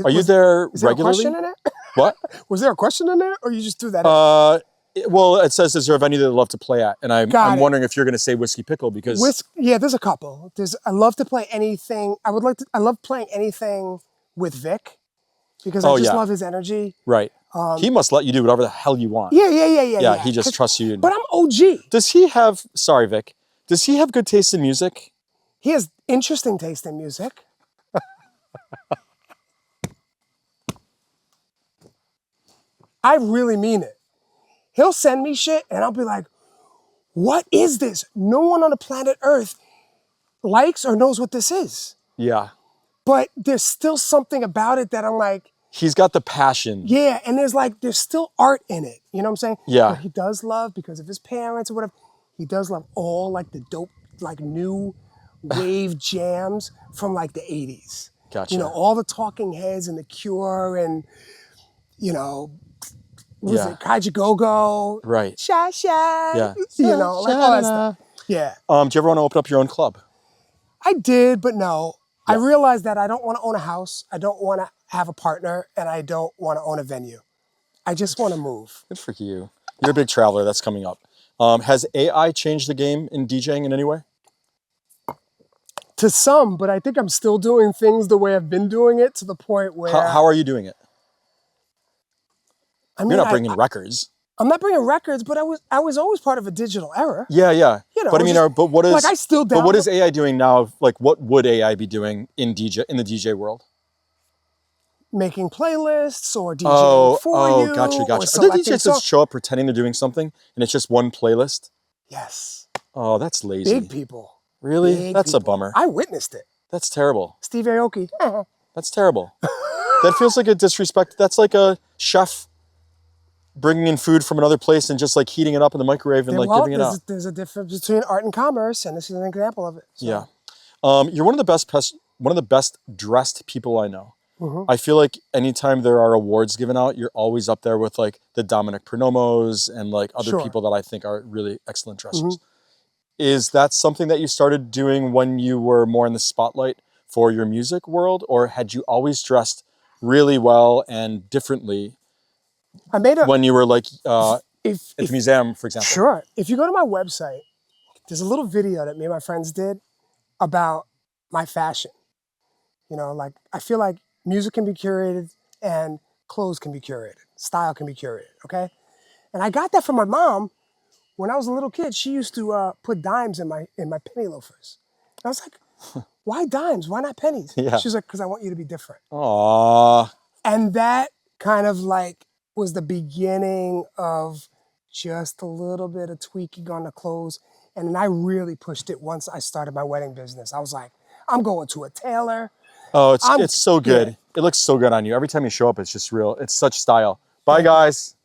Are you there is there regularly? A question in it? What? Was there a question in there, or you just threw that? Well, it says, is there a venue that I'd love to play at? And I'm wondering if you're going to say Whiskey Pickle because... Yeah, there's a couple. I love to play anything. I love playing anything with Vic because I just love his energy. Right. He must let you do whatever the hell you want. Yeah, he just trusts you. But I'm OG. Does he have... Sorry, Vic. Does he have good taste in music? He has interesting taste in music. I really mean it. He'll send me shit and I'll be like, what is this? No one on the planet Earth likes or knows what this is. Yeah. But there's still something about it that I'm like... He's got the passion. Yeah, and there's still art in it. You know what I'm saying? Yeah. But he does love, because of his parents or whatever, he does love all like the dope, like new wave jams from like the 80s. Gotcha. You know, all the Talking Heads and The Cure and, you know... Was it Kaiji Go-Go? Right. Shy. Yeah. You know, like all that stuff. Yeah. Do you ever want to open up your own club? I did, but no. Yeah. I realized that I don't want to own a house. I don't want to have a partner, and I don't want to own a venue. I just want to move. Good for you. You're a big traveler. That's coming up. Has AI changed the game in DJing in any way? To some, but I think I'm still doing things the way I've been doing it, to the point where... How are you doing it? I mean, you're not bringing records. I'm not bringing records, but I was always part of a digital era. Yeah. You know, but I mean, but what is... Like, I still download... But what is AI doing now? Like, what would AI be doing in the DJ world? Making playlists or DJing for you. Gotcha. Or Are the DJs that show up pretending they're doing something and it's just one playlist? Yes. Oh, that's lazy. Big people. Really? That's a bummer. I witnessed it. That's terrible. Steve Aoki. That's terrible. That feels like a disrespect. That's like a chef bringing in food from another place and just like heating it up in the microwave and giving it out. There's a difference between art and commerce, and this is an example of it. So. Yeah. You're one of the best dressed people I know. Mm-hmm. I feel like anytime there are awards given out, you're always up there with like the Dominic Pernomos and like other people that I think are really excellent dressers. Mm-hmm. Is that something that you started doing when you were more in the spotlight for your music world, or had you always dressed really well and differently? When you were like at the museum, for example. Sure. If you go to my website, there's a little video that me and my friends did about my fashion. You know, like, I feel like music can be curated and clothes can be curated. Style can be curated, okay? And I got that from my mom. When I was a little kid, she used to put dimes in my penny loafers. And I was like, why dimes? Why not pennies? Yeah. She was like, because I want you to be different. Aww. And that kind of like was the beginning of just a little bit of tweaking on the clothes. And then I really pushed it once I started my wedding business. I was like, I'm going to a tailor. Oh, it's so good. Yeah. It looks so good on you. Every time you show up, it's just real. It's such style. Bye, guys.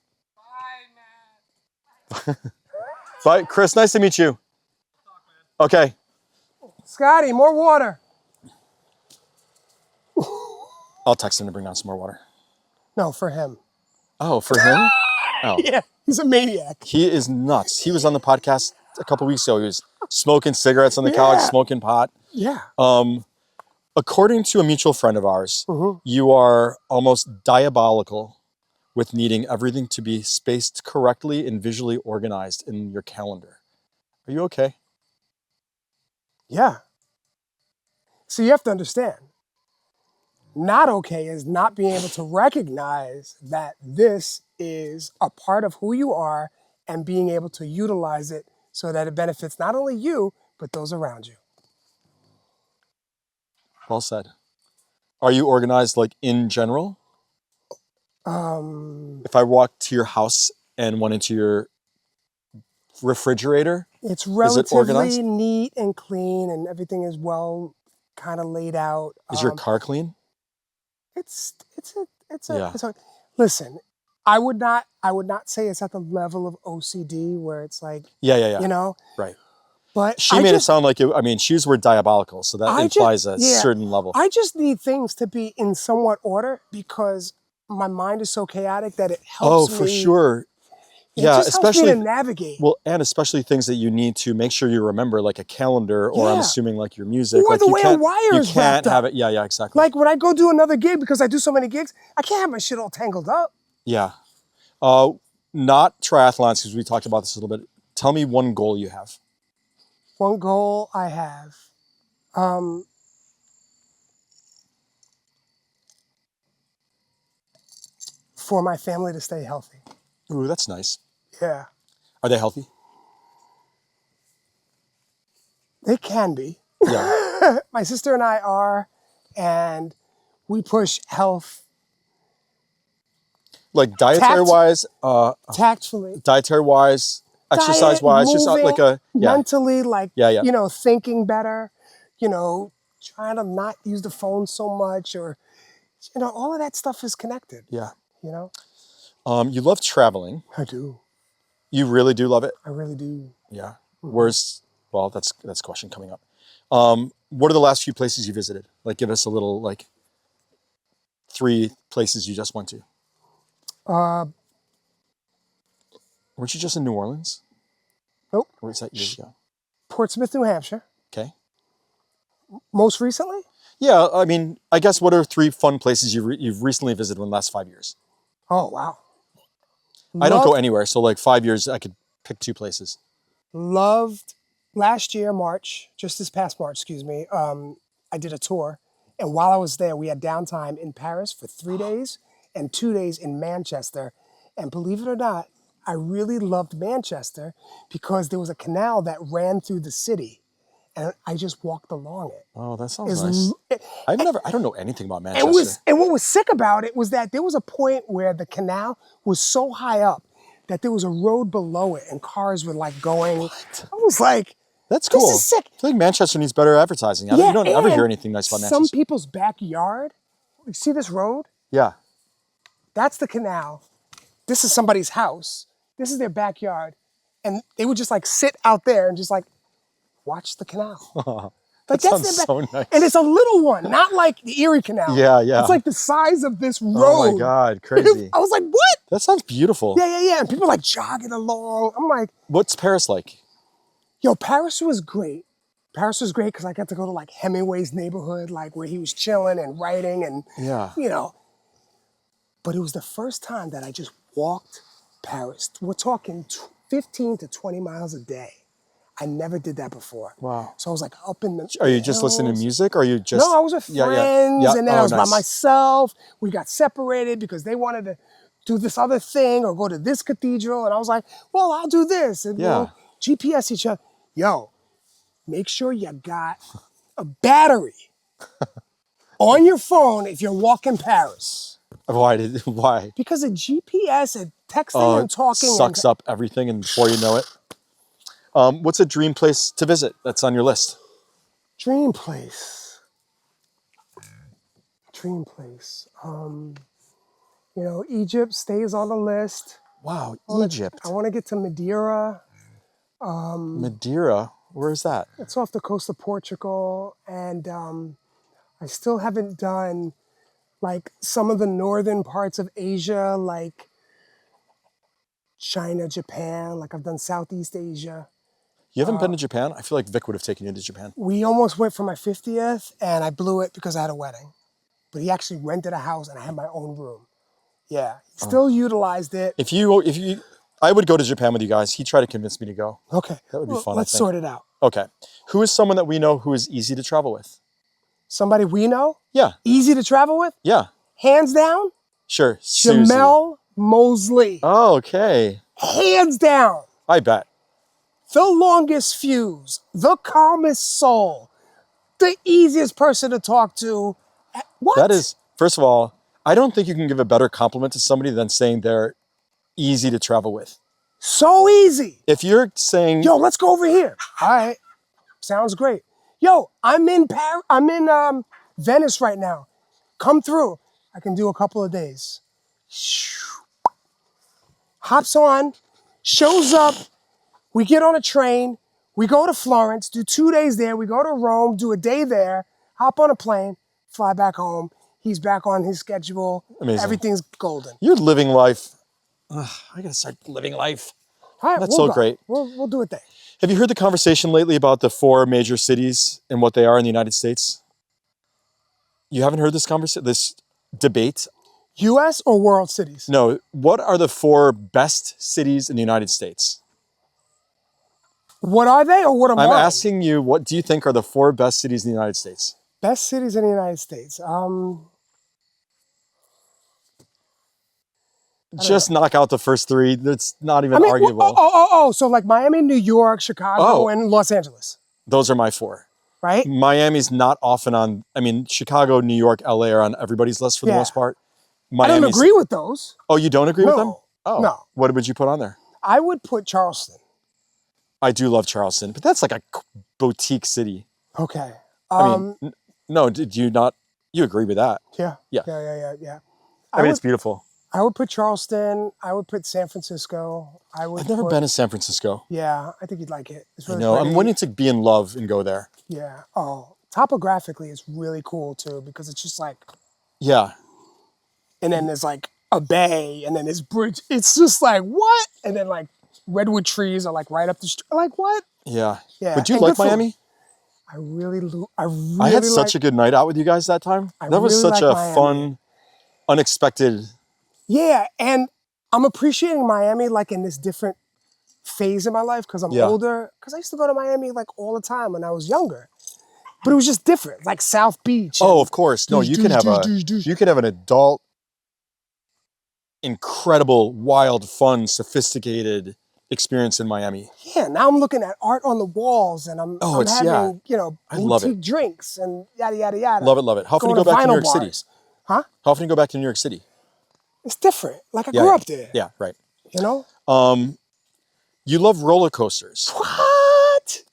Bye, Matt. Bye, Chris. Nice to meet you. Okay. Scotty, more water. I'll text him to bring down some more water. No, for him. Oh, for him? Oh. Yeah, he's a maniac. He is nuts. He was on the podcast a couple weeks ago. He was smoking cigarettes on the couch, smoking pot. Yeah. According to a mutual friend of ours, you are almost diabolical with needing everything to be spaced correctly and visually organized in your calendar. Are you okay? Yeah. So you have to understand, not okay is not being able to recognize that this is a part of who you are and being able to utilize it so that it benefits not only you, but those around you. Well said. Are you organized like in general? If I walked to your house and went into your refrigerator, it's is it organized? relatively neat and clean, and everything is well kind of laid out. Is your car clean? It's Yeah. a listen. I would not say it's at the level of OCD where it's like Yeah. you know. Right. But She made it sound like it. I mean, shoes were diabolical, so that implies a certain level. I just need things to be in somewhat order because my mind is so chaotic that it helps me. Oh, for sure. It just especially helps me to navigate. Well, and especially things that you need to make sure you remember, like a calendar, or I'm assuming like your music. Or like the way a wire is wrapped up. Have it. Yeah, exactly. Like when I go do another gig, because I do so many gigs, I can't have my shit all tangled up. Yeah. Not triathlons, because we talked about this a little bit. Tell me one goal you have. One goal I have. For my family to stay healthy. Ooh, that's nice. Yeah. Are they healthy? They can be. Yeah. My sister and I are, and we push health. Like dietary-wise? Tactfully. Dietary-wise, exercise-wise, just like a... Yeah. Mentally, like, yeah. Thinking better, trying to not use the phone so much, or, all of that stuff is connected. Yeah. You love traveling. I do. You really do love it? I really do. Yeah. Mm-hmm. Well, that's a question coming up. What are the last few places you visited? Like, give us a little, 3 places you just went to. Weren't you just in New Orleans? Nope. Or was that years ago? Portsmouth, New Hampshire. Okay. Most recently? Yeah, I mean, I guess what are 3 fun places you've recently visited in the last 5 years? Oh, wow. I don't go anywhere, so 5 years, I could pick 2 places. Loved last year, just this past March, excuse me, I did a tour. And while I was there, we had downtime in Paris for 3 days and 2 days in Manchester. And believe it or not, I really loved Manchester because there was a canal that ran through the city. And I just walked along it. Oh, that sounds nice. I don't know anything about Manchester. And what was sick about it was that there was a point where the canal was so high up that there was a road below it and cars were going. What? I was like, that's cool. This is sick. I feel like Manchester needs better advertising. You don't ever hear anything nice about Manchester. Some people's backyard, you see this road? Yeah. That's the canal. This is somebody's house. This is their backyard. And they would just sit out there and just watch the canal. That sounds so nice. And it's a little one, not like the Erie Canal. Yeah. It's like the size of this road. Oh my God, crazy. I was like, what? That sounds beautiful. Yeah. And people jogging along. I'm like. What's Paris like? Yo, Paris was great. Paris was great because I got to go to Hemingway's neighborhood, where he was chilling and writing and, But it was the first time that I just walked Paris. We're talking 15 to 20 miles a day. I never did that before. Wow. So I was up in the Are you just listening to music or are you just... No, I was with friends and then I was by myself. We got separated because they wanted to do this other thing or go to this cathedral. And I was like, well, I'll do this. And we'll GPS each other. Yo, make sure you got a battery on your phone if you're walking Paris. Why? Because a GPS and texting and talking sucks up everything and before you know it. What's a dream place to visit that's on your list? Dream place. Egypt stays on the list. Wow, Egypt. I want to get to Madeira. Madeira? Where is that? It's off the coast of Portugal. And I still haven't done some of the northern parts of Asia, like China, Japan. I've done Southeast Asia. You haven't been to Japan? I feel like Vic would have taken you to Japan. We almost went for my 50th, and I blew it because I had a wedding. But he actually rented a house, and I had my own room. Yeah, he still utilized it. If you, I would go to Japan with you guys. He tried to convince me to go. Okay. That would be fun, Let's sort it out. Okay. Who is someone that we know who is easy to travel with? Somebody we know? Yeah. Easy to travel with? Yeah. Hands down? Sure. Jamel Mosley. Oh, okay. Hands down. I bet. The longest fuse, the calmest soul, the easiest person to talk to. What? That is, first of all, I don't think you can give a better compliment to somebody than saying they're easy to travel with. So easy. If you're saying, yo, let's go over here. All right. Sounds great. Yo, I'm in Venice right now. Come through. I can do a couple of days. Hops on, shows up. We get on a train. We go to Florence, do 2 days there. We go to Rome, do a day there, hop on a plane, fly back home. He's back on his schedule. Amazing. Everything's golden. You're living life. Ugh, I gotta start living life. All right, That's so great. We'll do a thing. Have you heard the conversation lately about the 4 major cities and what they are in the United States? You haven't heard this debate? U.S. or world cities? No. What are the 4 best cities in the United States? What are they or what am I? I'm asking you, what do you think are the 4 best cities in the United States? Best cities in the United States. Just knock out the first 3. That's not even arguable. So like Miami, New York, Chicago, and Los Angeles. Those are my 4. Right? Miami's not often on, Chicago, New York, LA are on everybody's list for the most part. I don't agree with those. Oh, you don't agree with them? Oh, no. What would you put on there? I would put Charleston. I do love Charleston, but that's like a boutique city. Okay. No, did you not? You agree with that? Yeah. Yeah. Yeah. It's beautiful. I would put Charleston. I would put San Francisco. I've never been to San Francisco. Yeah, I think you'd like it. It's really I'm waiting to be in love and go there. Yeah. Oh, topographically, it's really cool too because it's just like. Yeah. And then there's like a bay, and then this bridge. It's just like what? And then like redwood trees are like right up the street. Like what? Yeah. Yeah. But do you like Miami? I really. I had such a good night out with you guys that time. That was such a fun, unexpected. Yeah, and I'm appreciating Miami like in this different phase in my life because I'm older. Because I used to go to Miami like all the time when I was younger, but it was just different, like South Beach. Oh, of course. No, you could have an adult, incredible, wild, fun, sophisticated experience in Miami. Yeah, now I'm looking at art on the walls, and I'm having boutique drinks and yada yada yada. Love it. How often do you go back to New York City? Huh? How often do you go back to New York City? It's different. Like I grew up there. Yeah, right. You know? You love roller coasters. What?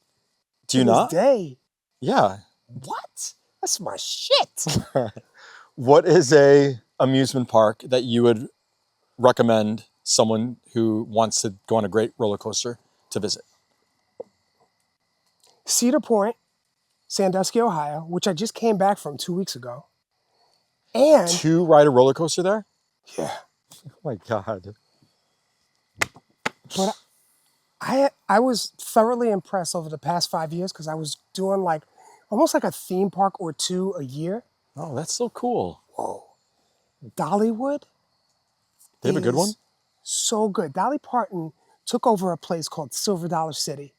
Do you not? Day. Yeah. What? That's my shit. What is a amusement park that you would recommend someone who wants to go on a great roller coaster to visit? Cedar Point, Sandusky, Ohio, which I just came back from 2 weeks ago. And to ride a roller coaster there? Yeah. Oh my God. But I was thoroughly impressed over the past 5 years because I was doing like almost like a theme park or 2 a year. Oh, that's so cool. Whoa. Dollywood. They have a good one? So good. Dolly Parton took over a place called Silver Dollar City.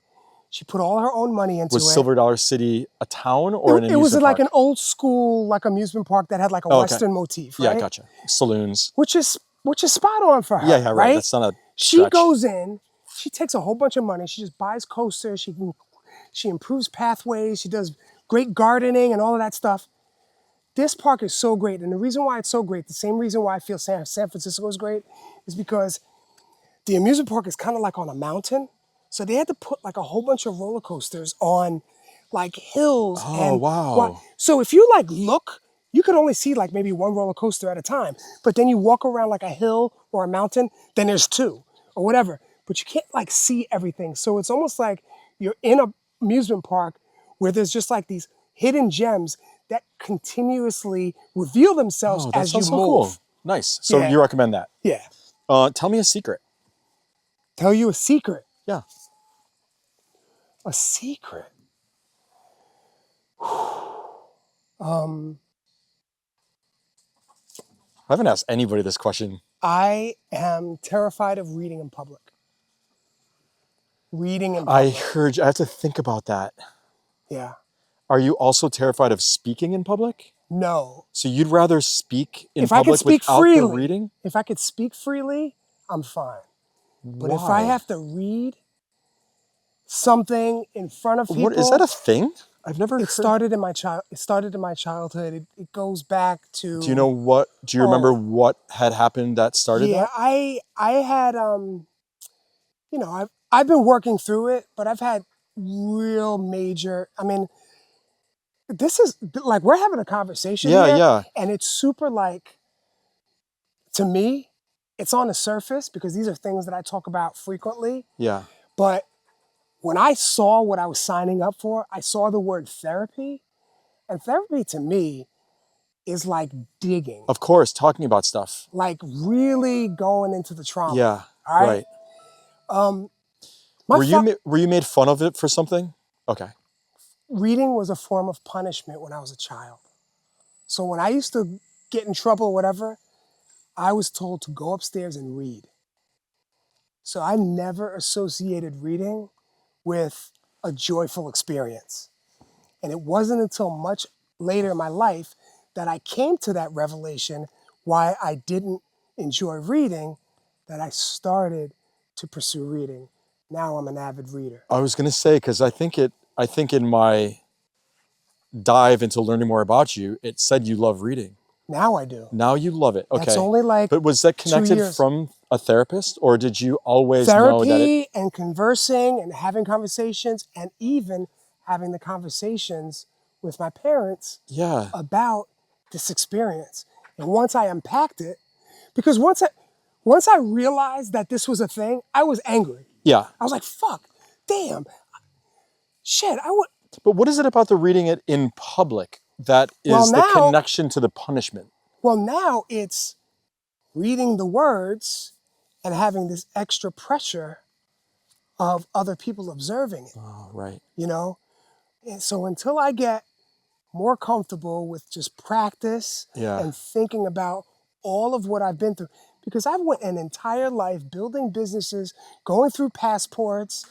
She put all her own money into it. Was Silver Dollar City a town or an amusement park? It was like an old school like amusement park that had like a Western motif, right? Yeah, gotcha. Saloons. Which is spot on for her. Yeah, right. That's not a She goes in, she takes a whole bunch of money, she just buys coasters, she improves pathways, she does great gardening and all of that stuff. This park is so great, and the reason why it's so great, the same reason why I feel San Francisco is great, is because the amusement park is kind of like on a mountain. So they had to put like a whole bunch of roller coasters on like hills. Oh, wow. So if you like look, you could only see like maybe one roller coaster at a time. But then you walk around like a hill or a mountain, then there's 2 or whatever. But you can't like see everything. So it's almost like you're in a amusement park where there's just like these hidden gems that continuously reveal themselves as you move. Cool. Nice. So you recommend that? Yeah. Tell me a secret. Tell you a secret? Yeah. A secret? I haven't asked anybody this question. I am terrified of reading in public. I heard you. I have to think about that. Yeah. Are you also terrified of speaking in public? No. So you'd rather speak in public without the reading? If I could speak freely, I'm fine. But Why? if I have to read something in front of people... What, is that a thing? I've never heard. It started in my childhood. It goes back to. Do you know what? Do you remember what had happened that started that? I had I've been working through it, but I've had real major. I mean, this is like we're having a conversation here, Yeah. And it's super like, to me, it's on the surface because these are things that I talk about frequently. Yeah. But when I saw what I was signing up for, I saw the word therapy, and therapy to me is like digging. Of course, talking about stuff. Like really going into the trauma. Yeah. All right. Were you made fun of it for something? Okay. Reading was a form of punishment when I was a child. So when I used to get in trouble or whatever, I was told to go upstairs and read. So I never associated reading with a joyful experience. And it wasn't until much later in my life that I came to that revelation why I didn't enjoy reading, that I started to pursue reading. Now I'm an avid reader. I was going to say, because I think in my dive into learning more about you, it said you love reading. Now I do. Now you love it. Okay. That's only like But was that connected 2 years. from a therapist, or did you always Therapy know that it... and conversing and having conversations, and even having the conversations with my parents about this experience. And once I unpacked it, because once I realized that this was a thing, I was angry. Yeah. I was like, fuck, damn, shit, But what is it about the reading it in public that is the connection to the punishment? Well, now it's reading the words and having this extra pressure of other people observing it. Oh, right. You know? And so until I get more comfortable with just practice and thinking about all of what I've been through, because I've went an entire life building businesses, going through passports,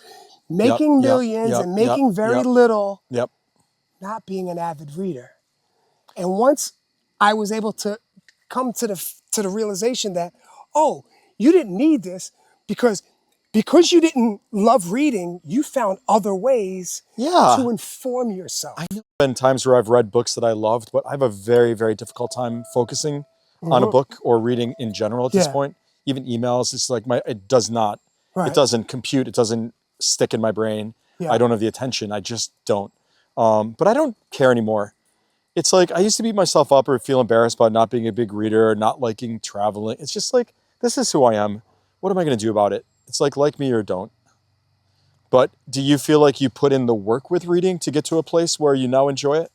making millions and making very little, not being an avid reader. And once I was able to come to the realization that, oh, you didn't need this because you didn't love reading, you found other ways to inform yourself. I've been times where I've read books that I loved, but I have a very, very difficult time focusing on a book or reading in general at this point. Even emails, it's like it doesn't compute, it doesn't stick in my brain. I don't have the attention, I just don't. But I don't care anymore. It's like, I used to beat myself up or feel embarrassed about not being a big reader or not liking traveling. It's just like, this is who I am. What am I going to do about it? It's like me or don't. But do you feel like you put in the work with reading to get to a place where you now enjoy it?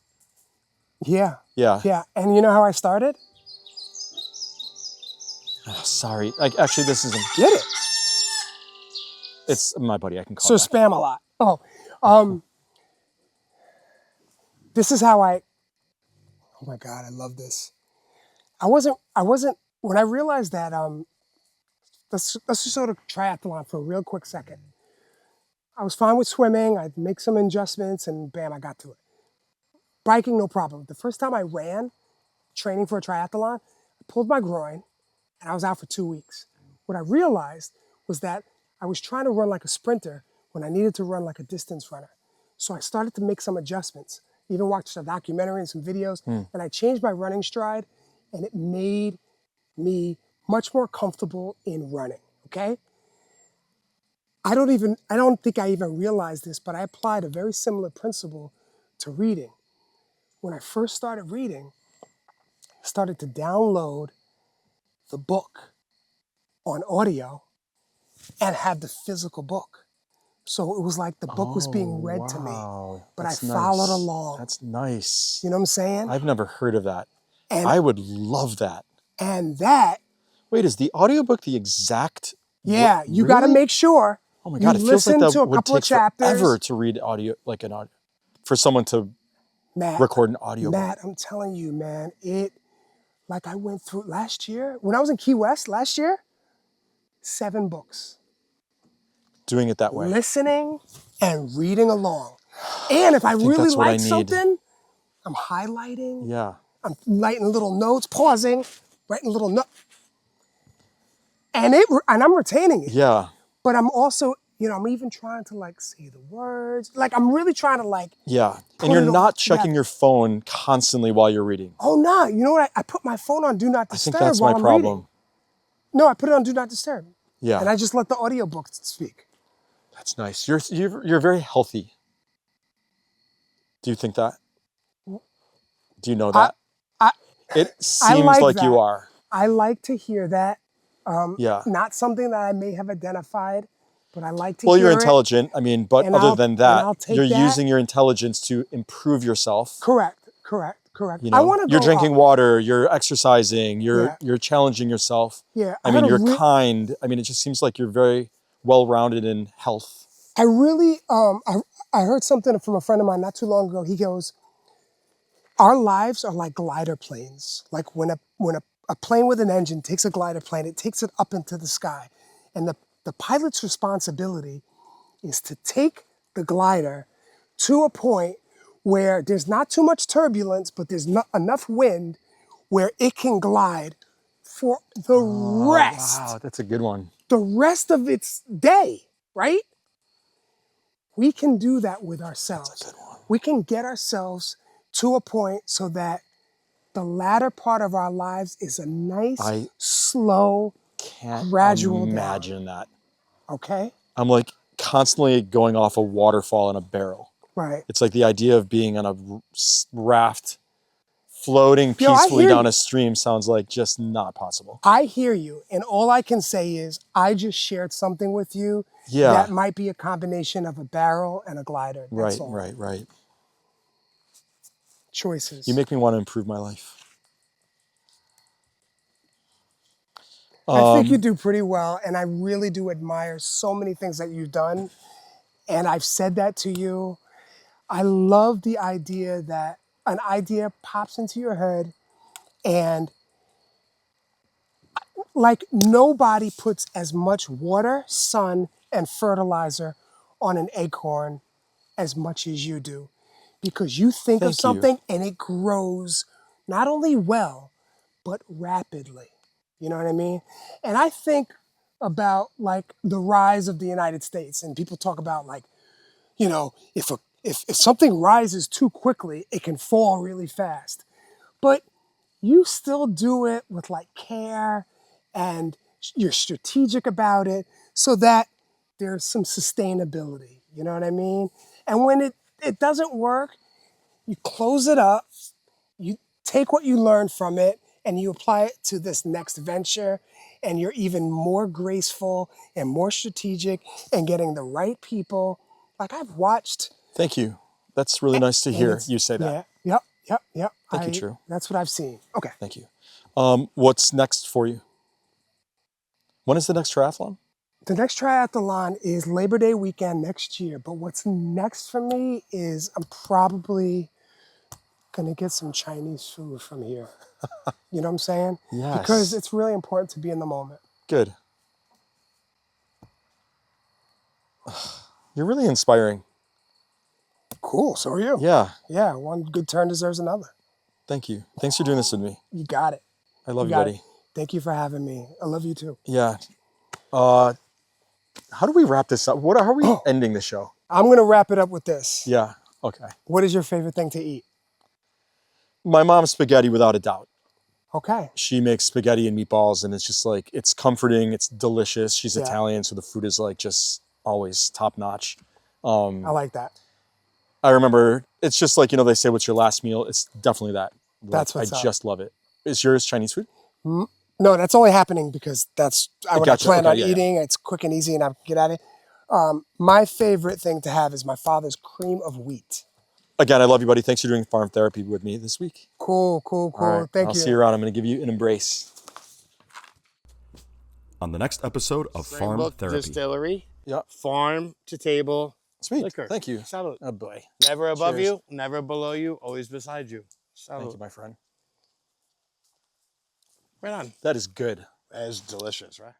Yeah. Yeah. Yeah. And you know how I started? Oh, sorry. Actually, this isn't. Get it? It's my buddy. I can call So spam a lot. Oh, this is how oh my God, I love this. I wasn't, when I realized that, let's just go to triathlon for a real quick second. I was fine with swimming. I'd make some adjustments and bam, I got to it. Biking, no problem. The first time I ran, training for a triathlon, I pulled my groin and I was out for 2 weeks. What I realized was that I was trying to run like a sprinter when I needed to run like a distance runner. So I started to make some adjustments, even watched a documentary and some videos, and I changed my running stride, and it made me much more comfortable in running, okay? I don't think I even realized this, but I applied a very similar principle to reading. When I first started reading, I started to download the book on audio and have the physical book. So it was like the book was being read to me, but I followed along. That's nice. You know what I'm saying? I've never heard of that. And I would love that. And that... Wait, is the audiobook the exact... Yeah, you got to make sure. Oh my God, it feels like that would take forever to read audio, for someone to record an audio. Matt, I'm telling you, man, I went through last year, when I was in Key West last year, 7 books. Doing it that way. Listening and reading along. And if I really like something, I'm highlighting. Yeah. I'm writing little notes, pausing, writing little notes. And I'm retaining it. Yeah. But I'm also You know, I'm even trying to like say the words. Like I'm really trying to like. Yeah. put And you're it all not checking together. your phone constantly while you're reading. Oh no! You know what? I put my phone on Do Not I think Disturb that's while my I'm problem. reading. No, I put it on Do Not Disturb. Yeah. And I just let the audiobook speak. That's nice. You're very healthy. Do you think that? Do you know that? I It I seems like like that. you are. I like to hear that. Yeah. Not something that I may have identified, but I like to Well, hear you're it. intelligent. I mean, but And other than that, I'll take you're that. using your intelligence to improve yourself. Correct. You I know, want to you're go drinking up. water, you're exercising, Yeah. you're challenging yourself. Yeah. I mean, you're kind. I mean, it just seems like you're very well-rounded in health. I really, I heard something from a friend of mine not too long ago. He goes, our lives are like glider planes. Like when a plane with an engine takes a glider plane, it takes it up into the sky. And the pilot's responsibility is to take the glider to a point where there's not too much turbulence, but there's not enough wind where it can glide for the rest. Wow, that's a good one. The rest of its day, right? We can do that with ourselves. That's a good one. We can get ourselves to a point so that the latter part of our lives is a nice, slow, gradual imagine down. that. Okay? I'm like constantly going off a waterfall in a barrel. Right. It's like the idea of being on a raft floating peacefully down a stream sounds like just not possible. I hear you. And all I can say is I just shared something with you that might be a combination of a barrel and a glider. That's all. Right. Choices. You make me want to improve my life. I think you do pretty well. And I really do admire so many things that you've done. And I've said that to you. I love the idea that an idea pops into your head and like nobody puts as much water, sun, and fertilizer on an acorn as much as you do. Because you think of something and it grows not only well, but rapidly. You know what I mean? And I think about like the rise of the United States, and people talk about like, you know, if something rises too quickly, it can fall really fast. But you still do it with like care and you're strategic about it so that there's some sustainability. You know what I mean? And when it doesn't work, you close it up, you take what you learned from it, and you apply it to this next venture, and you're even more graceful and more strategic and getting the right people. Like I've watched. Thank you. That's really nice to hear you say that. Yeah. Yep. Thank you, True. That's what I've seen. Okay. Thank you. What's next for you? When is the next triathlon? The next triathlon is Labor Day weekend next year. But what's next for me is I'm probably going to get some Chinese food from here. You know what I'm saying? Yes. Because it's really important to be in the moment. Good. You're really inspiring. Cool. So are you. Yeah. Yeah. One good turn deserves another. Thank you. Thanks for doing this with me. You got it. I love you, buddy. Thank you for having me. I love you too. Yeah. How do we wrap this up? How are we ending the show? I'm going to wrap it up with this. Yeah. Okay. What is your favorite thing to eat? My mom's spaghetti, without a doubt. Okay. She makes spaghetti and meatballs, and it's just like, it's comforting. It's delicious. She's Italian, so the food is like just always top notch. I like that. I remember, it's just like, you know, they say, what's your last meal? It's definitely that. That's what's I just love it. Is yours Chinese food? No, that's only happening because that's what I plan on eating. It's quick and easy and I can get at it. My favorite thing to have is my father's cream of wheat. Again, I love you, buddy. Thanks for doing farm therapy with me this week. Cool. Right. Thank you. I'll see you around. I'm going to give you an embrace. On the next episode of Farm Therapy. Distillery. Yep. Farm to table. Sweet. Liquor. Thank you. Salud. Oh, boy. Never above Cheers. you, never below you, always beside you. Salud. Thank you, my friend. Right on. That is good. That is delicious, right?